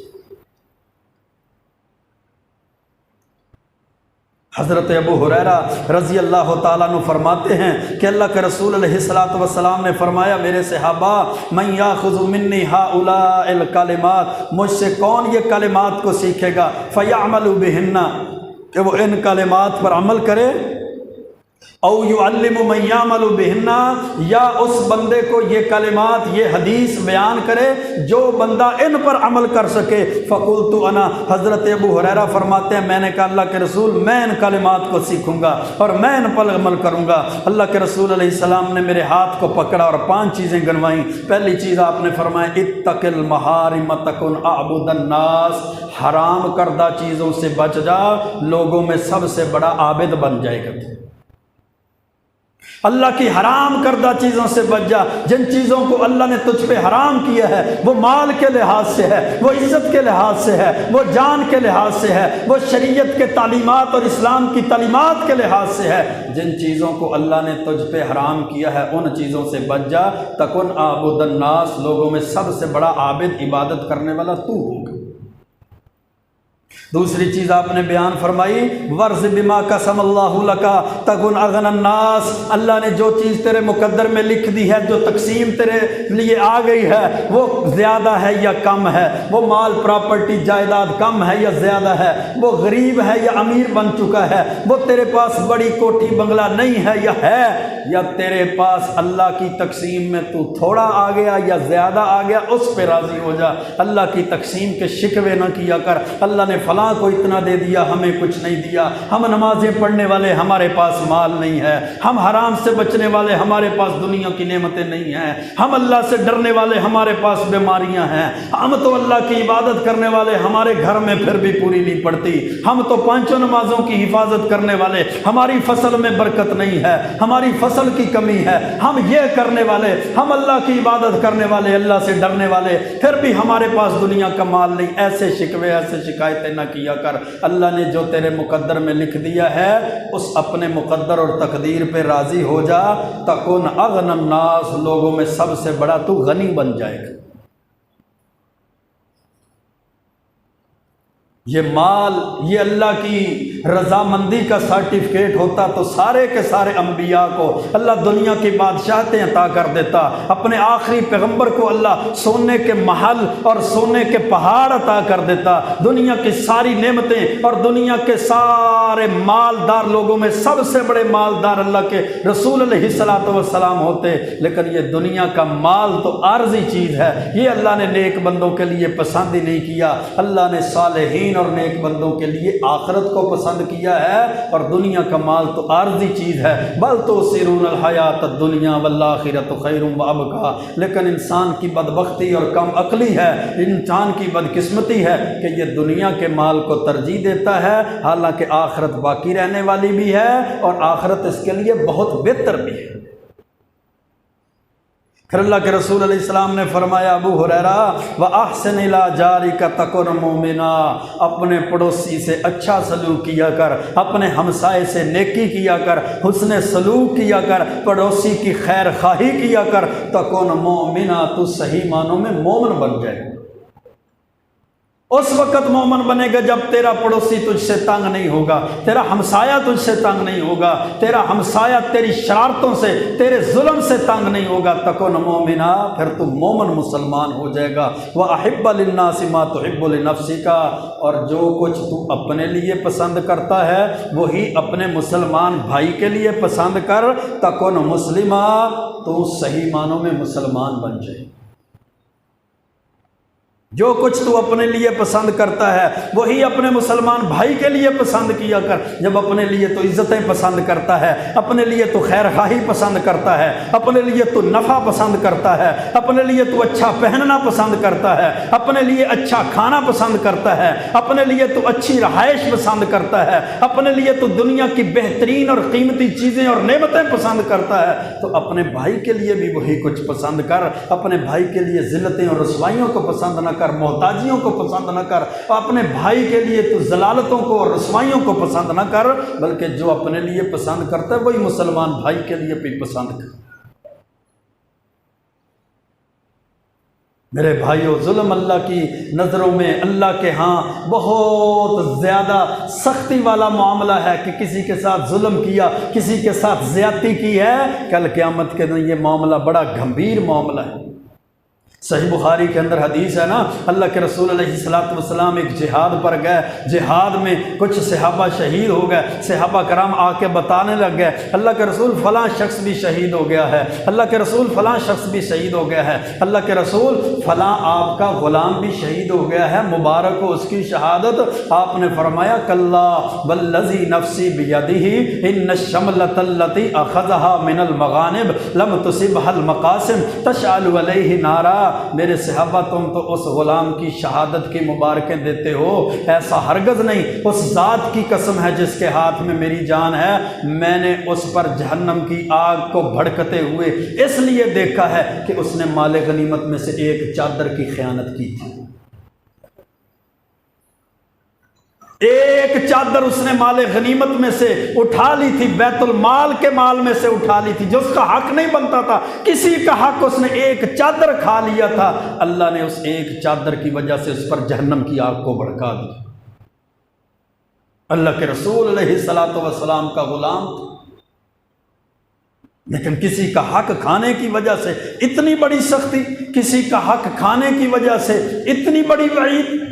حضرت ابو ہریرہ رضی اللہ تعالیٰ عنہ فرماتے ہیں کہ اللہ کے رسول علیہ الصلوۃ والسلام نے فرمایا، میرے صحابہ، من یاخذ منی ہؤلاء الکلمات، مجھ سے کون یہ کلمات کو سیکھے گا، فیعمل بہن، کہ وہ ان کلمات پر عمل کرے، او یعلم من یعمل بہن، یا اس بندے کو یہ کلمات، یہ حدیث بیان کرے جو بندہ ان پر عمل کر سکے۔ فقلت انا، حضرت ابو ہریرہ فرماتے ہیں میں نے کہا اللہ کے رسول میں ان کلمات کو سیکھوں گا اور میں ان پر عمل کروں گا۔ اللہ کے رسول علیہ السلام نے میرے ہاتھ کو پکڑا اور 5 چیزیں گنوائیں۔ پہلی چیز آپ نے فرمایا اتق المحارم تکن اعبد الناس، حرام کردہ چیزوں سے بچ جا، لوگوں میں سب سے بڑا عابد بن جائے گا۔ اللہ کی حرام کردہ چیزوں سے بچ جا، جن چیزوں کو اللہ نے تجھ پہ حرام کیا ہے، وہ مال کے لحاظ سے ہے، وہ عزت کے لحاظ سے ہے، وہ جان کے لحاظ سے ہے، وہ شریعت کے تعلیمات اور اسلام کی تعلیمات کے لحاظ سے ہے۔ جن چیزوں کو اللہ نے تجھ پہ حرام کیا ہے ان چیزوں سے بچ جا، تکن اعبد الناس، لوگوں میں سب سے بڑا عابد، عبادت کرنے والا تو ہوگا۔ دوسری چیز آپ نے بیان فرمائی ورز بما قسم اللہ لکا تکن اغنى الناس، اللہ نے جو چیز تیرے مقدر میں لکھ دی ہے، جو تقسیم تیرے لیے آ گئی ہے، وہ زیادہ ہے یا کم ہے، وہ مال پراپرٹی جائیداد کم ہے یا زیادہ ہے، وہ غریب ہے یا امیر بن چکا ہے، وہ تیرے پاس بڑی کوٹھی بنگلہ نہیں ہے یا تیرے پاس اللہ کی تقسیم میں تو تھوڑا آ گیا یا زیادہ آ گیا، اس پہ راضی ہو جا۔ اللہ کی تقسیم کے شکوے نہ کیا کر، اللہ نے فلاں کو اتنا دے دیا ہمیں کچھ نہیں دیا، ہم نمازیں پڑھنے والے ہمارے پاس مال نہیں ہے، ہم حرام سے بچنے والے ہمارے پاس دنیا کی نعمتیں نہیں ہیں، ہم اللہ سے ڈرنے والے ہمارے پاس بیماریاں ہیں، ہم تو اللہ کی عبادت کرنے والے ہمارے گھر میں پھر بھی پوری نہیں پڑتی، ہم تو 5 نمازوں کی حفاظت کرنے والے ہماری فصل میں برکت نہیں ہے، ہماری فصل کی کمی ہے، ہم یہ کرنے والے، ہم اللہ کی عبادت کرنے والے، اللہ سے ڈرنے والے، پھر بھی ہمارے پاس دنیا کا مال نہیں۔ ایسے شکوے، ایسے شکایتیں نہ کیا کر۔ اللہ نے جو تیرے مقدر میں لکھ دیا ہے اس اپنے مقدر اور تقدیر پہ راضی ہو جا، تکن اغنى الناس، لوگوں میں سب سے بڑا تو غنی بن جائے گا۔ یہ مال، یہ اللہ کی رضامندی کا سرٹیفکیٹ ہوتا تو سارے کے سارے انبیاء کو اللہ دنیا کی بادشاہتیں عطا کر دیتا، اپنے آخری پیغمبر کو اللہ سونے کے محل اور سونے کے پہاڑ عطا کر دیتا، دنیا کی ساری نعمتیں، اور دنیا کے سارے مالدار لوگوں میں سب سے بڑے مالدار اللہ کے رسول علیہ الصلوۃ والسلام ہوتے۔ لیکن یہ دنیا کا مال تو عارضی چیز ہے، یہ اللہ نے نیک بندوں کے لیے پسند ہی نہیں کیا۔ اللہ نے صالحین اور نیک بندوں کے لیے آخرت کو پسند کیا ہے، اور دنیا کا مال تو عارضی چیز ہے۔ بل تؤثرون الحیات الدنیا والآخرۃ خیر وابقیٰ۔ لیکن انسان کی بدبختی اور کم عقلی ہے، انسان کی بدقسمتی ہے کہ یہ دنیا کے مال کو ترجیح دیتا ہے، حالانکہ آخرت باقی رہنے والی بھی ہے اور آخرت اس کے لیے بہت بہتر بھی ہے۔ پھر اللہ کے رسول علیہ السلام نے فرمایا، ابو ہریرہ وَأَحْسِنْ إِلَىٰ جَارِكَ تَكُنْ مُؤْمِنًا، اپنے پڑوسی سے اچھا سلوک کیا کر، اپنے ہمسائے سے نیکی کیا کر، حسن سلوک کیا کر، پڑوسی کی خیر خواہی کیا کر، تَكُنْ مُؤْمِنًا، تو صحیح معنوں میں مومن بن جائے۔ اس وقت مومن بنے گا جب تیرا پڑوسی تجھ سے تنگ نہیں ہوگا، تیرا ہمسایہ تجھ سے تنگ نہیں ہوگا، تیرا ہمسایہ تیری شرارتوں سے، تیرے ظلم سے تنگ نہیں ہوگا۔ تکن مومنا، پھر تو مومن مسلمان ہو جائے گا۔ وَأَحِبَّ لِلنَّاسِ مَا تُحِبُّ لِنَفْسِكَ، اور جو کچھ تو اپنے لیے پسند کرتا ہے وہی اپنے مسلمان بھائی کے لیے پسند کر۔ تکن مسلمہ، تو صحیح معنوں میں مسلمان بن جائے۔ جو کچھ تو اپنے لیے پسند کرتا ہے وہی اپنے مسلمان بھائی کے لیے پسند کیا کر۔ جب اپنے لیے تو عزتیں پسند کرتا ہے، اپنے لیے تو خیر خواہی پسند کرتا ہے، اپنے لیے تو نفع پسند کرتا ہے، اپنے لیے تو اچھا پہننا پسند کرتا ہے، اپنے لیے اچھا کھانا پسند کرتا ہے، اپنے لیے تو اچھی رہائش پسند کرتا ہے، اپنے لیے تو دنیا کی بہترین اور قیمتی چیزیں اور نعمتیں پسند کرتا ہے، تو اپنے بھائی کے لیے بھی وہی کچھ پسند کر۔ اپنے بھائی کے لیے ذلتیں اور رسوائیوں کو پسند نہ کر، محتاجیوں کو پسند نہ کر، اپنے بھائی کے لیے تو ذلالتوں کو اور رسوائیوں کو پسند نہ کر، بلکہ جو اپنے لیے پسند کرتا ہے وہی مسلمان بھائی کے لیے بھی پسند کر۔ میرے بھائیو، ظلم اللہ کی نظروں میں، اللہ کے ہاں بہت زیادہ سختی والا معاملہ ہے کہ کسی کے ساتھ ظلم کیا، کسی کے ساتھ زیادتی کی ہے، کل قیامت کے دن یہ معاملہ بڑا گھمبیر معاملہ ہے۔ صحیح بخاری کے اندر حدیث ہے نا، اللہ کے رسول علیہ السلام ایک جہاد پر گئے، جہاد میں کچھ صحابہ شہید ہو گئے، صحابہ کرام آ کے بتانے لگ گئے، اللہ کے رسول فلاں شخص بھی شہید ہو گیا ہے، اللہ کے رسول فلاں شخص بھی شہید ہو گیا ہے، اللہ کے رسول فلاں آپ کا غلام بھی شہید ہو گیا ہے، مبارک ہو اس کی شہادت۔ آپ نے فرمایا، کلا والذی نفسی بیدہ ان الشملۃ التی اخذها من المغانم لم تصبها المقاسم تشعل علیہ نارا۔ میرے صحابہ، تم تو اس غلام کی شہادت کی مبارکیں دیتے ہو، ایسا ہرگز نہیں، اس ذات کی قسم ہے جس کے ہاتھ میں میری جان ہے، میں نے اس پر جہنم کی آگ کو بھڑکتے ہوئے اس لیے دیکھا ہے کہ اس نے مال غنیمت میں سے ایک چادر کی خیانت کی تھی۔ ایک چادر اس نے مال غنیمت میں سے اٹھا لی تھی، بیت المال کے مال میں سے اٹھا لی تھی، جو اس کا حق نہیں بنتا تھا، کسی کا حق اس نے ایک چادر کھا لیا تھا، اللہ نے اس ایک چادر کی وجہ سے اس پر جہنم کی آگ کو بھڑکا دیا۔ اللہ کے رسول علیہ الصلوۃ والسلام کا غلام تھا، لیکن کسی کا حق کھانے کی وجہ سے اتنی بڑی سختی، کسی کا حق کھانے کی وجہ سے اتنی بڑی وعید۔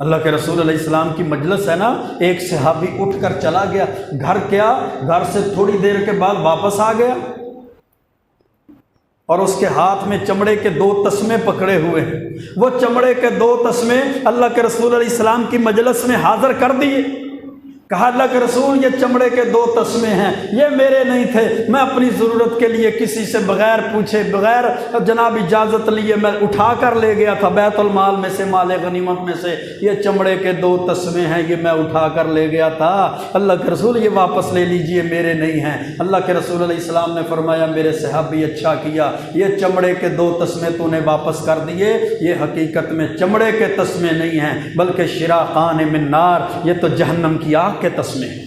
اللہ کے رسول علیہ السلام کی مجلس ہے نا، ایک صحابی اٹھ کر چلا گیا گھر، کیا گھر سے تھوڑی دیر کے بعد واپس آ گیا اور اس کے ہاتھ میں چمڑے کے 2 تسمے پکڑے ہوئے ہیں۔ وہ چمڑے کے 2 تسمے اللہ کے رسول علیہ السلام کی مجلس میں حاضر کر دیے۔ کہا، اللہ کے رسول یہ چمڑے کے 2 تسمے ہیں، یہ میرے نہیں تھے، میں اپنی ضرورت کے لیے کسی سے بغیر پوچھے، بغیر جناب اجازت لیے میں اٹھا کر لے گیا تھا بیت المال میں سے، مال غنیمت میں سے، یہ چمڑے کے 2 تسمے ہیں، یہ میں اٹھا کر لے گیا تھا، اللہ کے رسول یہ واپس لے لیجئے، میرے نہیں ہیں۔ اللہ کے رسول علیہ السلام نے فرمایا، میرے صحابی اچھا کیا، یہ چمڑے کے 2 تسمے تو نے واپس کر دیے، یہ حقیقت میں چمڑے کے تسمے نہیں ہیں بلکہ شراقان من نار، یہ تو جہنم کی آگ کے تسمے ہیں۔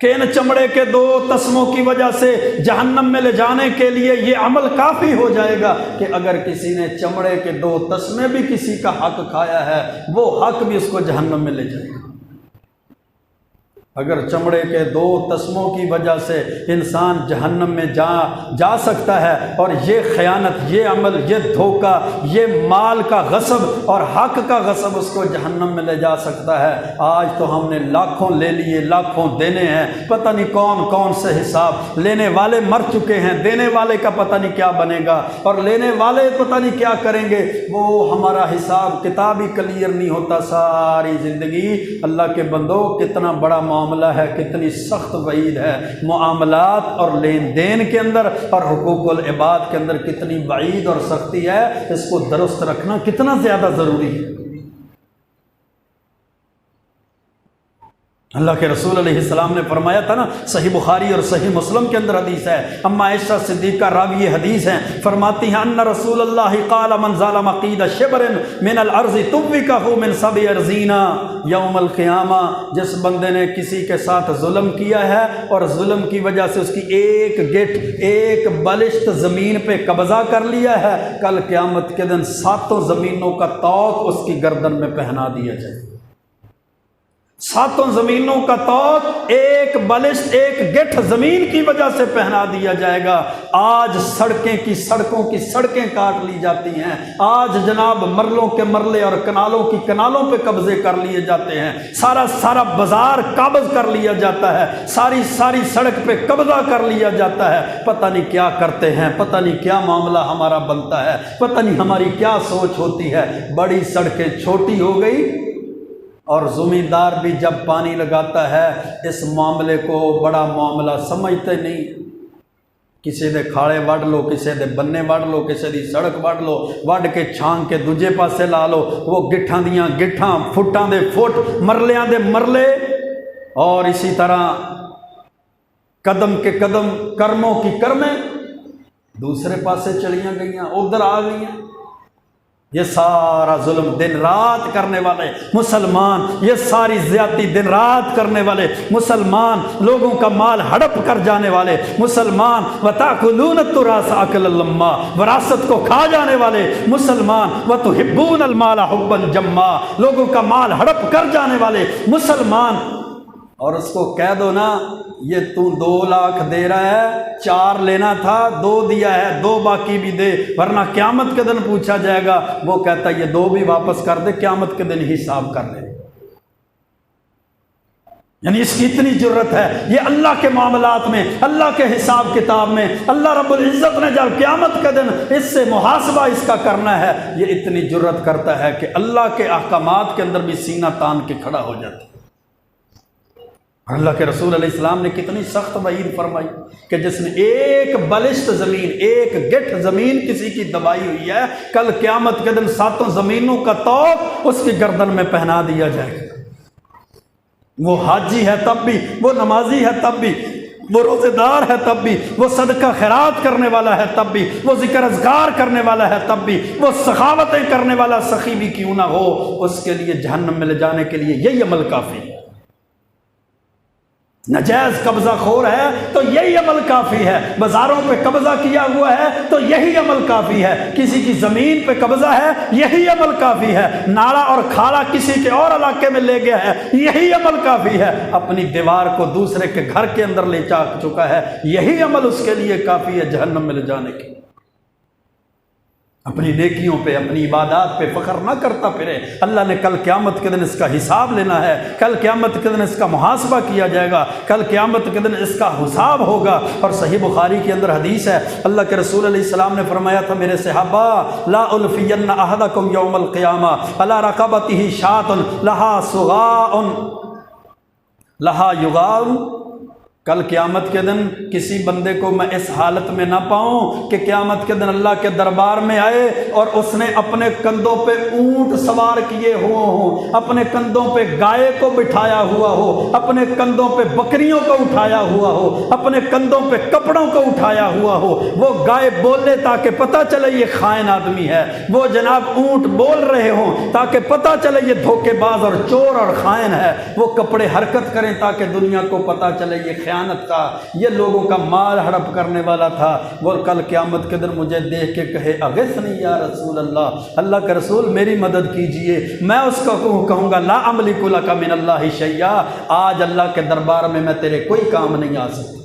کہ ان چمڑے کے 2 تسموں کی وجہ سے جہنم میں لے جانے کے لیے یہ عمل کافی ہو جائے گا کہ اگر کسی نے چمڑے کے 2 تسمے بھی کسی کا حق کھایا ہے وہ حق بھی اس کو جہنم میں لے جائے گا۔ اگر چمڑے کے 2 تسموں کی وجہ سے انسان جہنم میں جا سکتا ہے، اور یہ خیانت، یہ عمل، یہ دھوکہ، یہ مال کا غصب اور حق کا غصب اس کو جہنم میں لے جا سکتا ہے۔ آج تو ہم نے لاکھوں لے لیے، لاکھوں دینے ہیں، پتہ نہیں کون کون سے حساب، لینے والے مر چکے ہیں، دینے والے کا پتہ نہیں کیا بنے گا، اور لینے والے پتہ نہیں کیا کریں گے، وہ ہمارا حساب کتاب ہی کلیئر نہیں ہوتا ساری زندگی۔ اللہ کے بندو، کتنا بڑا معاملہ ہے، کتنی سخت وعید ہے معاملات اور لین دین کے اندر، اور حقوق العباد کے اندر کتنی وعید اور سختی ہے، اس کو درست رکھنا کتنا زیادہ ضروری ہے۔ اللہ کے رسول علیہ السلام نے فرمایا تھا نا، صحیح بخاری اور صحیح مسلم کے اندر حدیث ہے، اما عائشہ صدیقہ راوی حدیث ہیں، فرماتی ہیں ان رسول اللہ قال من ظلم قید شبر من الارض توبکہ من 7 ارضین یوم القیامہ، جس بندے نے کسی کے ساتھ ظلم کیا ہے اور ظلم کی وجہ سے اس کی ایک گٹھ، ایک بلشت زمین پہ قبضہ کر لیا ہے، کل قیامت کے دن 7 زمینوں کا طوق اس کی گردن میں پہنا دیا جائے۔ 7 زمینوں کا طوق ایک بلشت، ایک گٹھ زمین کی وجہ سے پہنا دیا جائے گا۔ آج سڑکوں کی سڑکیں کاٹ لی جاتی ہیں، آج جناب مرلوں کے مرلے اور کنالوں کی کنالوں پہ قبضے کر لیے جاتے ہیں، سارا بازار قابض کر لیا جاتا ہے، ساری سڑک پہ قبضہ کر لیا جاتا ہے۔ پتہ نہیں کیا کرتے ہیں، پتہ نہیں کیا معاملہ ہمارا بنتا ہے، پتہ نہیں ہماری کیا سوچ ہوتی ہے۔ بڑی سڑکیں چھوٹی ہو گئی، اور زمیندار بھی جب پانی لگاتا ہے اس معاملے کو بڑا معاملہ سمجھتے نہیں۔ کسی دے کھاڑے وڑ لو، کسی دے بننے وڑ لو، کسی دی سڑک وڑ لو، وڑ کے چھانگ کے دوجے پاسے لا لو، وہ گٹھاں دیاں گٹھاں، فٹاں دے فٹ، مرلیاں دے مرلے، اور اسی طرح قدم کے قدم، کرموں کی کرمیں دوسرے پاسے چلیاں گئیاں، ادھر آ گئیاں۔ یہ سارا ظلم دن رات کرنے والے مسلمان، یہ ساری زیادتی دن رات کرنے والے مسلمان، لوگوں کا مال ہڑپ کر جانے والے مسلمان، وَتَأْكُلُونَ التُّرَاثَ أَكْلًا لَمًّا، وراثت کو کھا جانے والے مسلمان، وَتُحِبُّونَ الْمَالَ حُبًّا جَمًّا، لوگوں کا مال ہڑپ کر جانے والے مسلمان۔ اور اس کو کہہ دو نا، یہ تو 2 لاکھ دے رہا ہے، 4 لینا تھا، 2 دیا ہے، 2 باقی بھی دے، ورنہ قیامت کے دن پوچھا جائے گا۔ وہ کہتا ہے یہ 2 بھی واپس کر دے، قیامت کے دن حساب کر لے۔ یعنی اس کی اتنی جرت ہے، یہ اللہ کے معاملات میں، اللہ کے حساب کتاب میں، اللہ رب العزت نے جب قیامت کے دن اس سے محاسبہ اس کا کرنا ہے، یہ اتنی جرت کرتا ہے کہ اللہ کے احکامات کے اندر بھی سینہ تان کے کھڑا ہو جاتا ہے۔ اللہ کے رسول علیہ السلام نے کتنی سخت وعید فرمائی کہ جس نے ایک بلشت زمین، ایک گٹھ زمین کسی کی دبائی ہوئی ہے، کل قیامت کے دن 7 زمینوں کا طوق اس کی گردن میں پہنا دیا جائے گا۔ وہ حاجی ہے تب بھی، وہ نمازی ہے تب بھی، وہ روزے دار ہے تب بھی، وہ صدقہ خیرات کرنے والا ہے تب بھی، وہ ذکر اذکار کرنے والا ہے تب بھی، وہ سخاوتیں کرنے والا سخی بھی کیوں نہ ہو، اس کے لیے جہنم میں لے جانے کے لیے یہی عمل کافی ہے۔ نجائز قبضہ خور ہے تو یہی عمل کافی ہے، بازاروں پہ قبضہ کیا ہوا ہے تو یہی عمل کافی ہے، کسی کی زمین پہ قبضہ ہے یہی عمل کافی ہے، نالا اور کھاڑا کسی کے اور علاقے میں لے گیا ہے یہی عمل کافی ہے، اپنی دیوار کو دوسرے کے گھر کے اندر لے جا چکا ہے یہی عمل اس کے لیے کافی ہے جہنم میں لے جانے کے۔ اپنی نیکیوں پہ، اپنی عبادات پہ فخر نہ کرتا پھرے، اللہ نے کل قیامت کے دن اس کا حساب لینا ہے، کل قیامت کے دن اس کا محاسبہ کیا جائے گا، کل قیامت کے دن اس کا حساب ہوگا۔ اور صحیح بخاری کے اندر حدیث ہے، اللہ کے رسول علیہ السلام نے فرمایا تھا، میرے صحابہ لا الفین احدکم یوم القیامہ علی رقبتہ شاۃ لہا صغاء لہا یغاء کل قیامت کے دن کسی بندے کو میں اس حالت میں نہ پاؤں کہ قیامت کے دن اللہ کے دربار میں آئے اور اس نے اپنے کندھوں پہ اونٹ سوار کیے ہوئے ہوں، اپنے کندھوں پہ گائے کو بٹھایا ہوا ہو، اپنے کندھوں پہ بکریوں کو اٹھایا ہوا ہو، اپنے کندھوں پہ کپڑوں کو اٹھایا ہوا ہو، وہ گائے بولے تاکہ پتہ چلے یہ خائن آدمی ہے، وہ جناب اونٹ بول رہے ہوں تاکہ پتہ چلے یہ دھوکے باز اور چور اور خائن ہے، وہ کپڑے حرکت کریں تاکہ دنیا کو پتہ چلے یہ خیانت کا، یہ لوگوں کا مال ہڑپ کرنے والا تھا۔ وہ کل قیامت کے دن مجھے دیکھ کے کہے اغثنی یا رسول اللہ، اللہ کے رسول میری مدد کیجئے، میں اس کو کہوں گا لا املک لک من اللہ شیئا، آج اللہ کے دربار میں میں تیرے کوئی کام نہیں آ سکتا،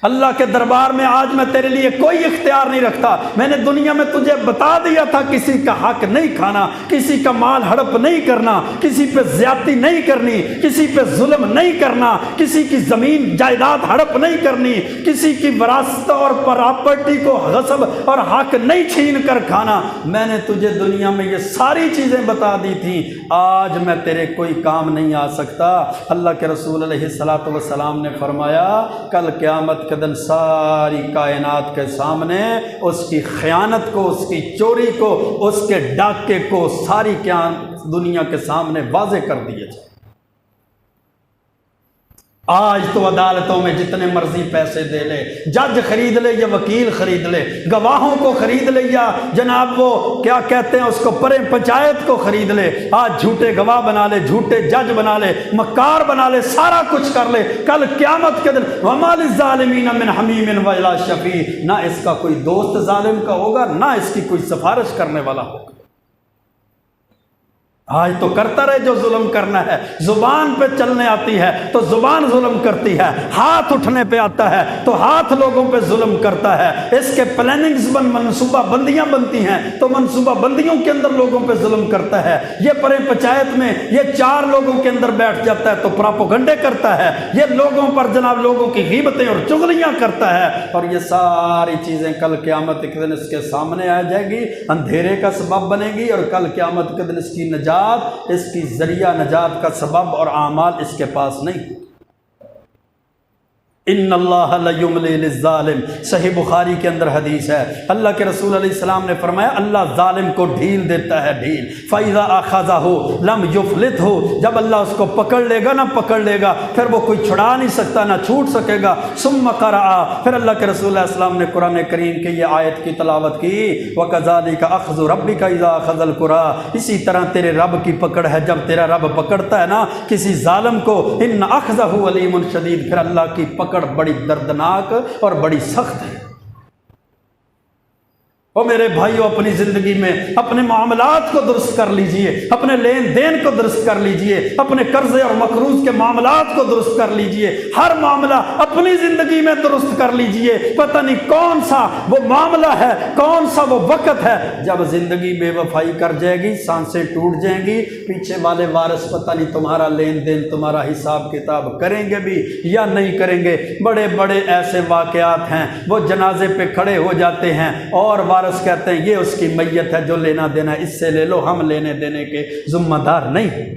اللہ کے دربار میں آج میں تیرے لیے کوئی اختیار نہیں رکھتا، میں نے دنیا میں تجھے بتا دیا تھا کسی کا حق نہیں کھانا، کسی کا مال ہڑپ نہیں کرنا، کسی پہ زیادتی نہیں کرنی، کسی پہ ظلم نہیں کرنا، کسی کی زمین جائیداد ہڑپ نہیں کرنی، کسی کی وراثت اور پراپرٹی کو غصب اور حق نہیں چھین کر کھانا، میں نے تجھے دنیا میں یہ ساری چیزیں بتا دی تھیں، آج میں تیرے کوئی کام نہیں آ سکتا۔ اللہ کے رسول علیہ الصلوۃ والسلام نے فرمایا کل قیامت کے دن ساری کائنات کے سامنے اس کی خیانت کو، اس کی چوری کو، اس کے ڈاکے کو ساری دنیا کے سامنے واضح کر دیا جائے۔ آج تو عدالتوں میں جتنے مرضی پیسے دے لے، جج خرید لے یا وکیل خرید لے، گواہوں کو خرید لے یا جناب وہ کیا کہتے ہیں اس کو پنچایت کو خرید لے، آج جھوٹے گواہ بنا لے، جھوٹے جج بنا لے، مکار بنا لے، سارا کچھ کر لے، کل قیامت کے دن وَمَا لِلظَّالِمِينَ مِنْ حَمِيمٍ وَلَا شَفِيعٍ، نہ اس کا کوئی دوست ظالم کا ہوگا، نہ اس کی کوئی سفارش کرنے والا ہوگا۔ آج تو کرتا رہے جو ظلم کرنا ہے، زبان پہ چلنے آتی ہے تو زبان ظلم کرتی ہے، ہاتھ اٹھنے پہ آتا ہے تو ہاتھ لوگوں پہ ظلم کرتا ہے، اس کے پلاننگز منصوبہ بندیاں بنتی ہیں تو منصوبہ بندیوں کے اندر لوگوں پہ ظلم کرتا ہے، یہ پنچایت میں یہ 4 لوگوں کے اندر بیٹھ جاتا ہے تو پراپوگنڈے کرتا ہے، یہ لوگوں پر جناب لوگوں کی غیبتیں اور چغلیاں کرتا ہے، اور یہ ساری چیزیں کل قیامت کے دن اس کے سامنے آ جائے گی، اندھیرے کا سبب بنے گی، اور کل قیامت کے دن اس کی نجات، اس کی ذریعہ نجات کا سبب اور اعمال اس کے پاس نہیں۔ ان اللہ لیملی للظالم، صحیح بخاری کے اندر حدیث ہے، اللہ کے رسول علیہ السلام نے فرمایا اللہ ظالم کو ڈھیل دیتا ہے، ڈھیل، فَإِذَا أَخَذَهُ لَمْ يُفْلِتْهُ، جب اللہ اس کو پکڑ لے گا نہ پکڑ لے گا پھر وہ کوئی چھڑا نہیں سکتا نہ چھوٹ سکے گا۔ ثم قرأ، پھر اللہ کے رسول علیہ السلام نے قرآن کریم کی یہ آیت کی تلاوت کی، وَكَذَلِكَ أَخْذُ رَبِّكَ إِذَا أَخَذَ الْقُرَىٰ، اسی طرح تیرے رب کی پکڑ ہے جب تیرا رب پکڑتا ہے نا کسی ظالم کو، إِنَّ أَخْذَهُ عَلِيمٌ شَدِيدٌ، پھر اللہ کی پکڑ بڑی دردناک اور بڑی سخت ہے۔ اور میرے بھائیو اپنی زندگی میں اپنے معاملات کو درست کر لیجئے، اپنے لین دین کو درست کر لیجئے، اپنے قرضے اور مقروض کے معاملات کو درست کر لیجئے، ہر معاملہ اپنی زندگی میں درست کر لیجئے۔ پتہ نہیں کون سا وہ معاملہ ہے، کون سا وہ وقت ہے جب زندگی بے وفائی کر جائے گی، سانسیں ٹوٹ جائیں گی، پیچھے والے وارث پتہ نہیں تمہارا لین دین، تمہارا حساب کتاب کریں گے بھی یا نہیں کریں گے۔ بڑے بڑے ایسے واقعات ہیں، وہ جنازے پہ کھڑے ہو جاتے ہیں اور وارث کہتے ہیں یہ اس کی میت ہے، جو لینا دینا اس سے لے لو، ہم لینے دینے کے ذمہ دار نہیں۔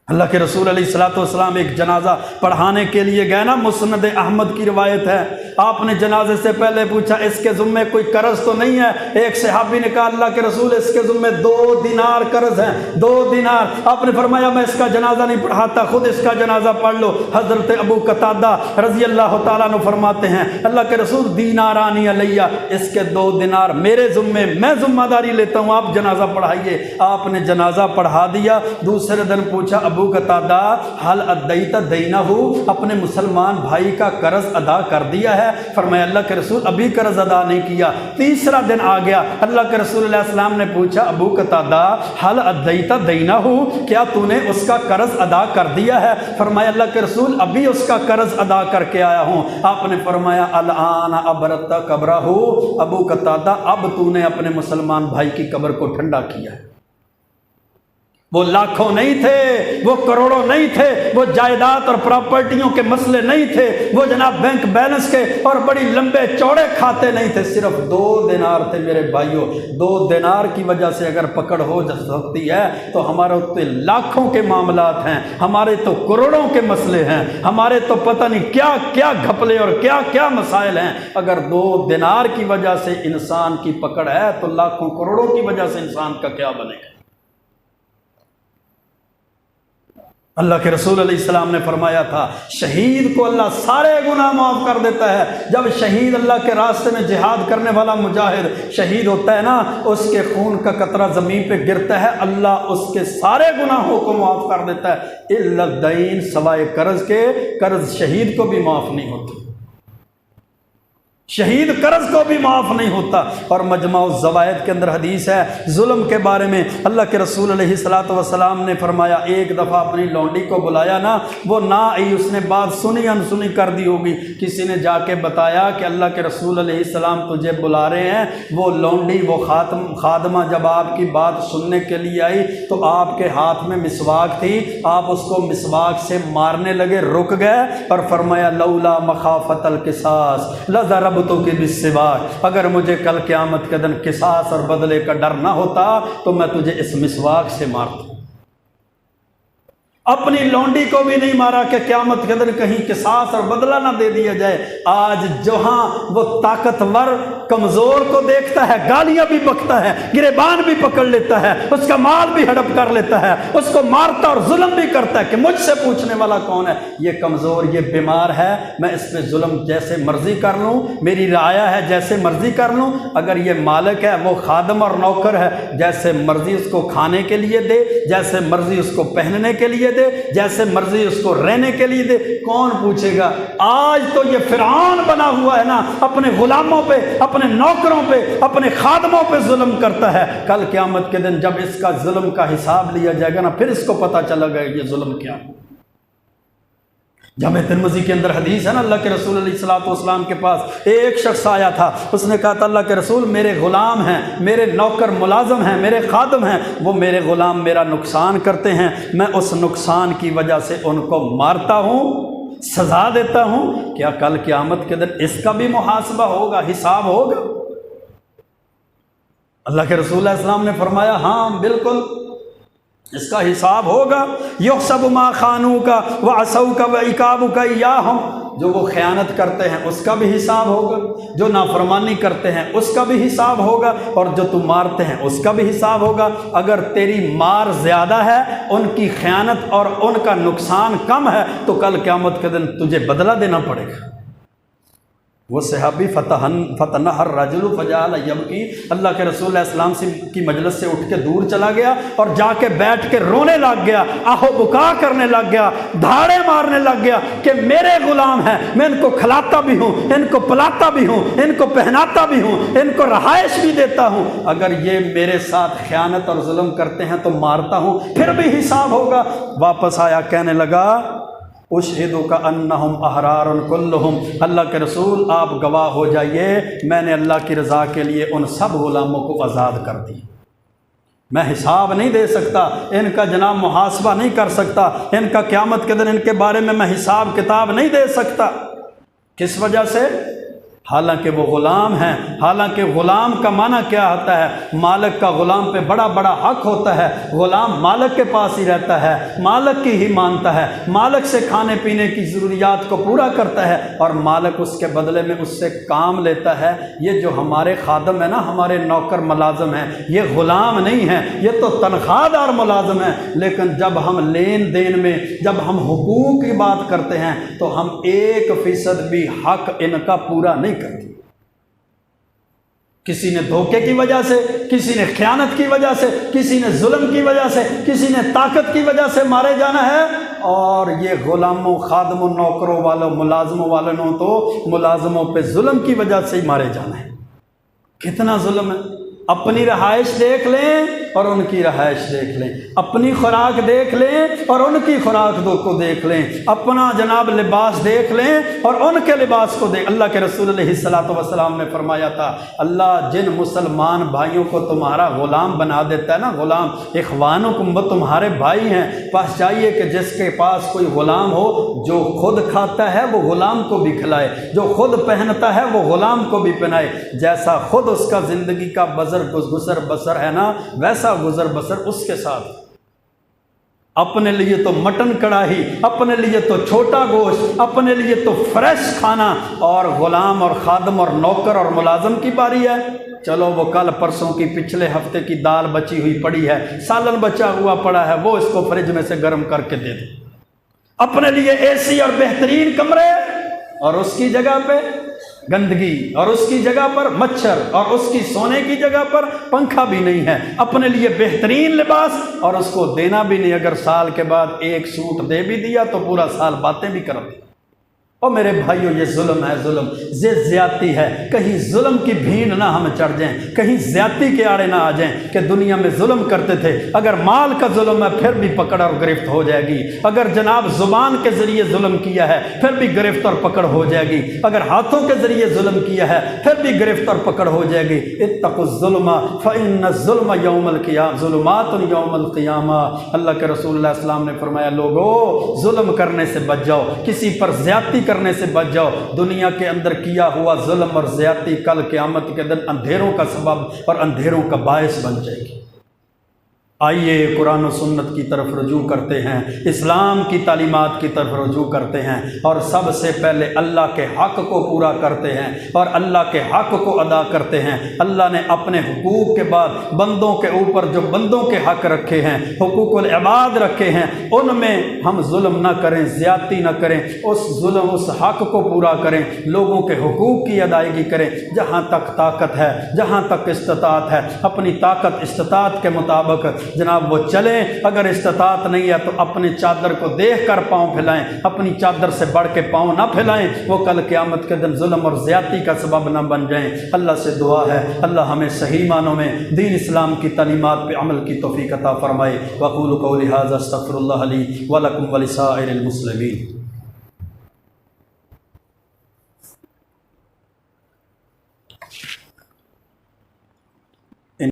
اللہ کے رسول علیہ الصلوۃ والسلام ایک جنازہ پڑھانے کے لیے گئے نا، مسند احمد کی روایت ہے، آپ نے جنازے سے پہلے پوچھا اس کے ذمے کوئی قرض تو نہیں ہے؟ ایک صحابی نے کہا اللہ کے رسول اس کے ذمے 2 دینار قرض ہیں، 2 دینار۔ آپ نے فرمایا میں اس کا جنازہ نہیں پڑھاتا، خود اس کا جنازہ پڑھ لو۔ حضرت ابو قتادہ رضی اللہ تعالیٰ عنہ فرماتے ہیں اللہ کے رسول دینارانی علیہ، اس کے 2 دینار میرے ذمے، میں ذمہ داری لیتا ہوں، آپ جنازہ پڑھائیے۔ آپ نے جنازہ پڑھا دیا۔ دوسرے دن پوچھا ابو قتادہ حل ادیت دینہ، اپنے مسلمان بھائی کا قرض ادا کر دیا ہے؟ فرمایا اللہ کے رسول ابھی قرض ادا نہیں کیا۔ تیسرا دن آ گیا، اللہ کے رسول علیہ السلام نے پوچھا ابو قتادہ حل ادیت دینہ، کیا تو نے اس کا قرض ادا کر دیا ہے؟ فرمایا اللہ کے رسول ابھی اس کا قرض ادا کر کے آیا ہوں۔ آپ نے فرمایا الآن ابرت قبرہ، ابو قتادہ اب تو نے اپنے مسلمان بھائی کی قبر کو ٹھنڈا کیا ہے۔ وہ لاکھوں نہیں تھے، وہ کروڑوں نہیں تھے، وہ جائیداد اور پراپرٹیوں کے مسئلے نہیں تھے، وہ جناب بینک بیلنس کے اور بڑی لمبے چوڑے کھاتے نہیں تھے، صرف 2 دینار تھے میرے بھائیوں۔ 2 دینار کی وجہ سے اگر پکڑ ہو سکتی ہے تو ہمارے تو لاکھوں کے معاملات ہیں، ہمارے تو کروڑوں کے مسئلے ہیں، ہمارے تو پتہ نہیں کیا کیا گھپلے اور کیا کیا مسائل ہیں۔ اگر 2 دینار کی وجہ سے انسان کی پکڑ ہے تو لاکھوں کروڑوں کی وجہ سے انسان کا کیا بنے گا؟ اللہ کے رسول علیہ السلام نے فرمایا تھا شہید کو اللہ سارے گناہ معاف کر دیتا ہے۔ جب شہید اللہ کے راستے میں جہاد کرنے والا مجاہد شہید ہوتا ہے نا، اس کے خون کا قطرہ زمین پہ گرتا ہے، اللہ اس کے سارے گناہوں کو معاف کر دیتا ہے الا الدین، سوائے قرض کے۔ قرض شہید کو بھی معاف نہیں ہوتا، شہید قرض کو بھی معاف نہیں ہوتا۔ اور مجمع الزوائد کے اندر حدیث ہے ظلم کے بارے میں، اللہ کے رسول علیہ الصلوۃ والسلام نے فرمایا ایک دفعہ اپنی لونڈی کو بلایا نا، وہ نہ آئی، اس نے بات سنی انسنی کر دی ہوگی، کسی نے جا کے بتایا کہ اللہ کے رسول علیہ السلام تجھے بلا رہے ہیں۔ وہ لونڈی، وہ خادمہ جب آپ کی بات سننے کے لیے آئی تو آپ کے ہاتھ میں مسواک تھی، آپ اس کو مسواک سے مارنے لگے، رک گئے اور فرمایا لولا مخافت القصاص لضربتک بالسواک، اگر مجھے کل قیامت کے دن قصاص اور بدلے کا ڈر نہ ہوتا تو میں تجھے اس مسواک سے مارتا۔ اپنی لونڈی کو بھی نہیں مارا کہ قیامت کے دن کہیں قصاص اور بدلہ نہ دے دیا جائے۔ آج جہاں وہ طاقتور کمزور کو دیکھتا ہے گالیاں بھی بکتا ہے، گریبان بھی پکڑ لیتا ہے، اس کا مال بھی ہڑپ کر لیتا ہے، اس کو مارتا اور ظلم بھی کرتا ہے کہ مجھ سے پوچھنے والا کون ہے؟ یہ کمزور، یہ بیمار ہے، میں اس پہ ظلم جیسے مرضی کر لوں، میری رعایا ہے جیسے مرضی کر لوں۔ اگر یہ مالک ہے، وہ خادم اور نوکر ہے، جیسے مرضی اس کو کھانے کے لیے دے، جیسے مرضی اس کو پہننے کے لیے دے، جیسے مرضی اس کو رہنے کے لیے دے، کون پوچھے گا؟ آج تو یہ فرعون بنا ہوا ہے نا، اپنے غلاموں پہ، اپنے نوکروں پہ، اپنے خادموں پہ ظلم کرتا ہے۔ کل قیامت کے دن جب اس کا ظلم کا حساب لیا جائے گا نا، پھر اس کو پتہ چلا گا یہ ظلم کیا ہے۔ جامع ترمذی کے اندر حدیث ہے نا، اللہ کے رسول علیہ الصلوۃ والسلام کے پاس ایک شخص آیا تھا، اس نے کہا تھا اللہ کے رسول میرے غلام ہیں، میرے نوکر ملازم ہیں، میرے خادم ہیں، وہ میرے غلام میرا نقصان کرتے ہیں، میں اس نقصان کی وجہ سے ان کو مارتا ہوں، سزا دیتا ہوں، کیا کل قیامت کے دن اس کا بھی محاسبہ ہوگا، حساب ہوگا؟ اللہ کے رسول علیہ السلام نے فرمایا ہاں بالکل اس کا حساب ہوگا۔ یحسب ما خانوک وعصوک وعقابک ایاہم، جو وہ خیانت کرتے ہیں اس کا بھی حساب ہوگا، جو نافرمانی کرتے ہیں اس کا بھی حساب ہوگا، اور جو تم مارتے ہیں اس کا بھی حساب ہوگا۔ اگر تیری مار زیادہ ہے، ان کی خیانت اور ان کا نقصان کم ہے، تو کل قیامت کے دن تجھے بدلہ دینا پڑے گا۔ وہ صحابی فتنہ الرجل فجعل یبکی، اللہ کے رسول علیہ السلام کی مجلس سے اٹھ کے دور چلا گیا اور جا کے بیٹھ کے رونے لگ گیا، آہو بکا کرنے لگ گیا، دھاڑے مارنے لگ گیا کہ میرے غلام ہیں، میں ان کو کھلاتا بھی ہوں، ان کو پلاتا بھی ہوں، ان کو پہناتا بھی ہوں، ان کو رہائش بھی دیتا ہوں، اگر یہ میرے ساتھ خیانت اور ظلم کرتے ہیں تو مارتا ہوں، پھر بھی حساب ہوگا۔ واپس آیا، کہنے لگا اشہدک انہم احرار کلہم، اللہ کے رسول آپ گواہ ہو جائیے میں نے اللہ کی رضا کے لیے ان سب غلاموں کو آزاد کر دی، میں حساب نہیں دے سکتا، ان کا جناب محاسبہ نہیں کر سکتا، ان کا قیامت کے دن ان کے بارے میں حساب کتاب نہیں دے سکتا۔ کس وجہ سے؟ حالانکہ وہ غلام ہیں، حالانکہ غلام کا معنی کیا ہوتا ہے؟ مالک کا غلام پہ بڑا بڑا حق ہوتا ہے، غلام مالک کے پاس ہی رہتا ہے، مالک کی ہی مانتا ہے، مالک سے کھانے پینے کی ضروریات کو پورا کرتا ہے، اور مالک اس کے بدلے میں اس سے کام لیتا ہے۔ یہ جو ہمارے خادم ہیں نا، ہمارے نوکر ملازم ہیں، یہ غلام نہیں ہیں، یہ تو تنخواہ دار ملازم ہیں، لیکن جب ہم لین دین میں، جب ہم حقوق کی بات کرتے ہیں تو ہم 1% بھی حق ان کا پورا نہیں کرتے۔ کسی نے دھوکے کی وجہ سے، کسی نے خیانت کی وجہ سے، کسی نے ظلم کی وجہ سے، کسی نے طاقت کی وجہ سے مارے جانا ہے، اور یہ غلاموں، خادموں، نوکروں والوں، ملازموں والوں تو ملازموں پہ ظلم کی وجہ سے ہی مارے جانا ہے۔ کتنا ظلم ہے! اپنی رہائش دیکھ لیں اور ان کی رہائش دیکھ لیں، اپنی خوراک دیکھ لیں اور ان کی خوراک کو دیکھ لیں، اپنا جناب لباس دیکھ لیں اور ان کے لباس کو دیکھ۔ اللہ کے رسول علیہ الصلوۃ والسلام نے فرمایا تھا، اللہ جن مسلمان بھائیوں کو تمہارا غلام بنا دیتا ہے نا، غلام اخوانکم، وہ تمہارے بھائی ہیں، پاس چاہیے کہ جس کے پاس کوئی غلام ہو، جو خود کھاتا ہے وہ غلام کو بھی کھلائے، جو خود پہنتا ہے وہ غلام کو بھی پہنائے، جیسا خود اس کا زندگی کا گزر بسر ہے نا، ویسا گزر بسر اس کے ساتھ۔ اپنے لیے تو مٹن کڑاہی، اپنے لیے تو چھوٹا گوشت، اپنے لیے تو فریش کھانا، اور غلام اور خادم اور نوکر اور ملازم کی باری ہے، چلو وہ کل پرسوں کی پچھلے ہفتے کی دال بچی ہوئی پڑی ہے، سالن بچا ہوا پڑا ہے، وہ اس کو فریج میں سے گرم کر کے دے دے۔ اپنے لیے اے سی اور بہترین کمرے، اور اس کی جگہ پہ گندگی، اور اس کی جگہ پر مچھر، اور اس کی سونے کی جگہ پر پنکھا بھی نہیں ہے۔ اپنے لیے بہترین لباس اور اس کو دینا بھی نہیں، اگر سال کے بعد ایک سوٹ دے بھی دیا تو پورا سال باتیں بھی کر دی۔ اور میرے بھائیوں، یہ ظلم ہے، ظلم، یہ زیادتی ہے۔ کہیں ظلم کی بھیڑ نہ ہم چڑھ جائیں، کہیں زیادتی کے آڑے نہ آ جائیں کہ دنیا میں ظلم کرتے تھے، اگر مال کا ظلم ہے پھر بھی پکڑ اور گرفت ہو جائے گی، اگر جناب زبان کے ذریعے ظلم کیا ہے پھر بھی گرفت اور پکڑ ہو جائے گی، اگر ہاتھوں کے ذریعے ظلم کیا ہے پھر بھی گرفت اور پکڑ ہو جائے گی۔ اتقوا الظلم فإن الظلم یوم القیامہ ظلمات یوم القیامہ۔ اللہ کے رسول اللہ علیہ وسلم نے فرمایا، لوگو ظلم کرنے سے بچ جاؤ، کسی پر زیادتی کرنے سے بچ جاؤ، دنیا کے اندر کیا ہوا ظلم اور زیادتی کل قیامت کے دن اندھیروں کا سبب اور اندھیروں کا باعث بن جائے گی۔ آئیے قرآن و سنت کی طرف رجوع کرتے ہیں، اسلام کی تعلیمات کی طرف رجوع کرتے ہیں، اور سب سے پہلے اللہ کے حق کو پورا کرتے ہیں اور اللہ کے حق کو ادا کرتے ہیں۔ اللہ نے اپنے حقوق کے بعد بندوں کے اوپر جو بندوں کے حق رکھے ہیں، حقوق العباد رکھے ہیں، ان میں ہم ظلم نہ کریں، زیادتی نہ کریں، اس حق کو پورا کریں، لوگوں کے حقوق کی ادائیگی کریں، جہاں تک طاقت ہے، جہاں تک استطاعت ہے، اپنی طاقت استطاعت کے مطابق جناب وہ چلیں۔ اگر استطاعت نہیں ہے تو اپنی چادر کو دیکھ کر پاؤں پھیلائیں، اپنی چادر سے بڑھ کے پاؤں نہ پھیلائیں، وہ کل قیامت کے دن ظلم اور زیادتی کا سبب نہ بن جائیں۔ اللہ سے دعا ہے اللہ ہمیں صحیح معنوں میں دین اسلام کی تعلیمات پہ عمل کی توفیق عطا فرمائے۔ وقولوا قولی ھذا استغفر اللہ لی ولکم ولسائر المسلمین۔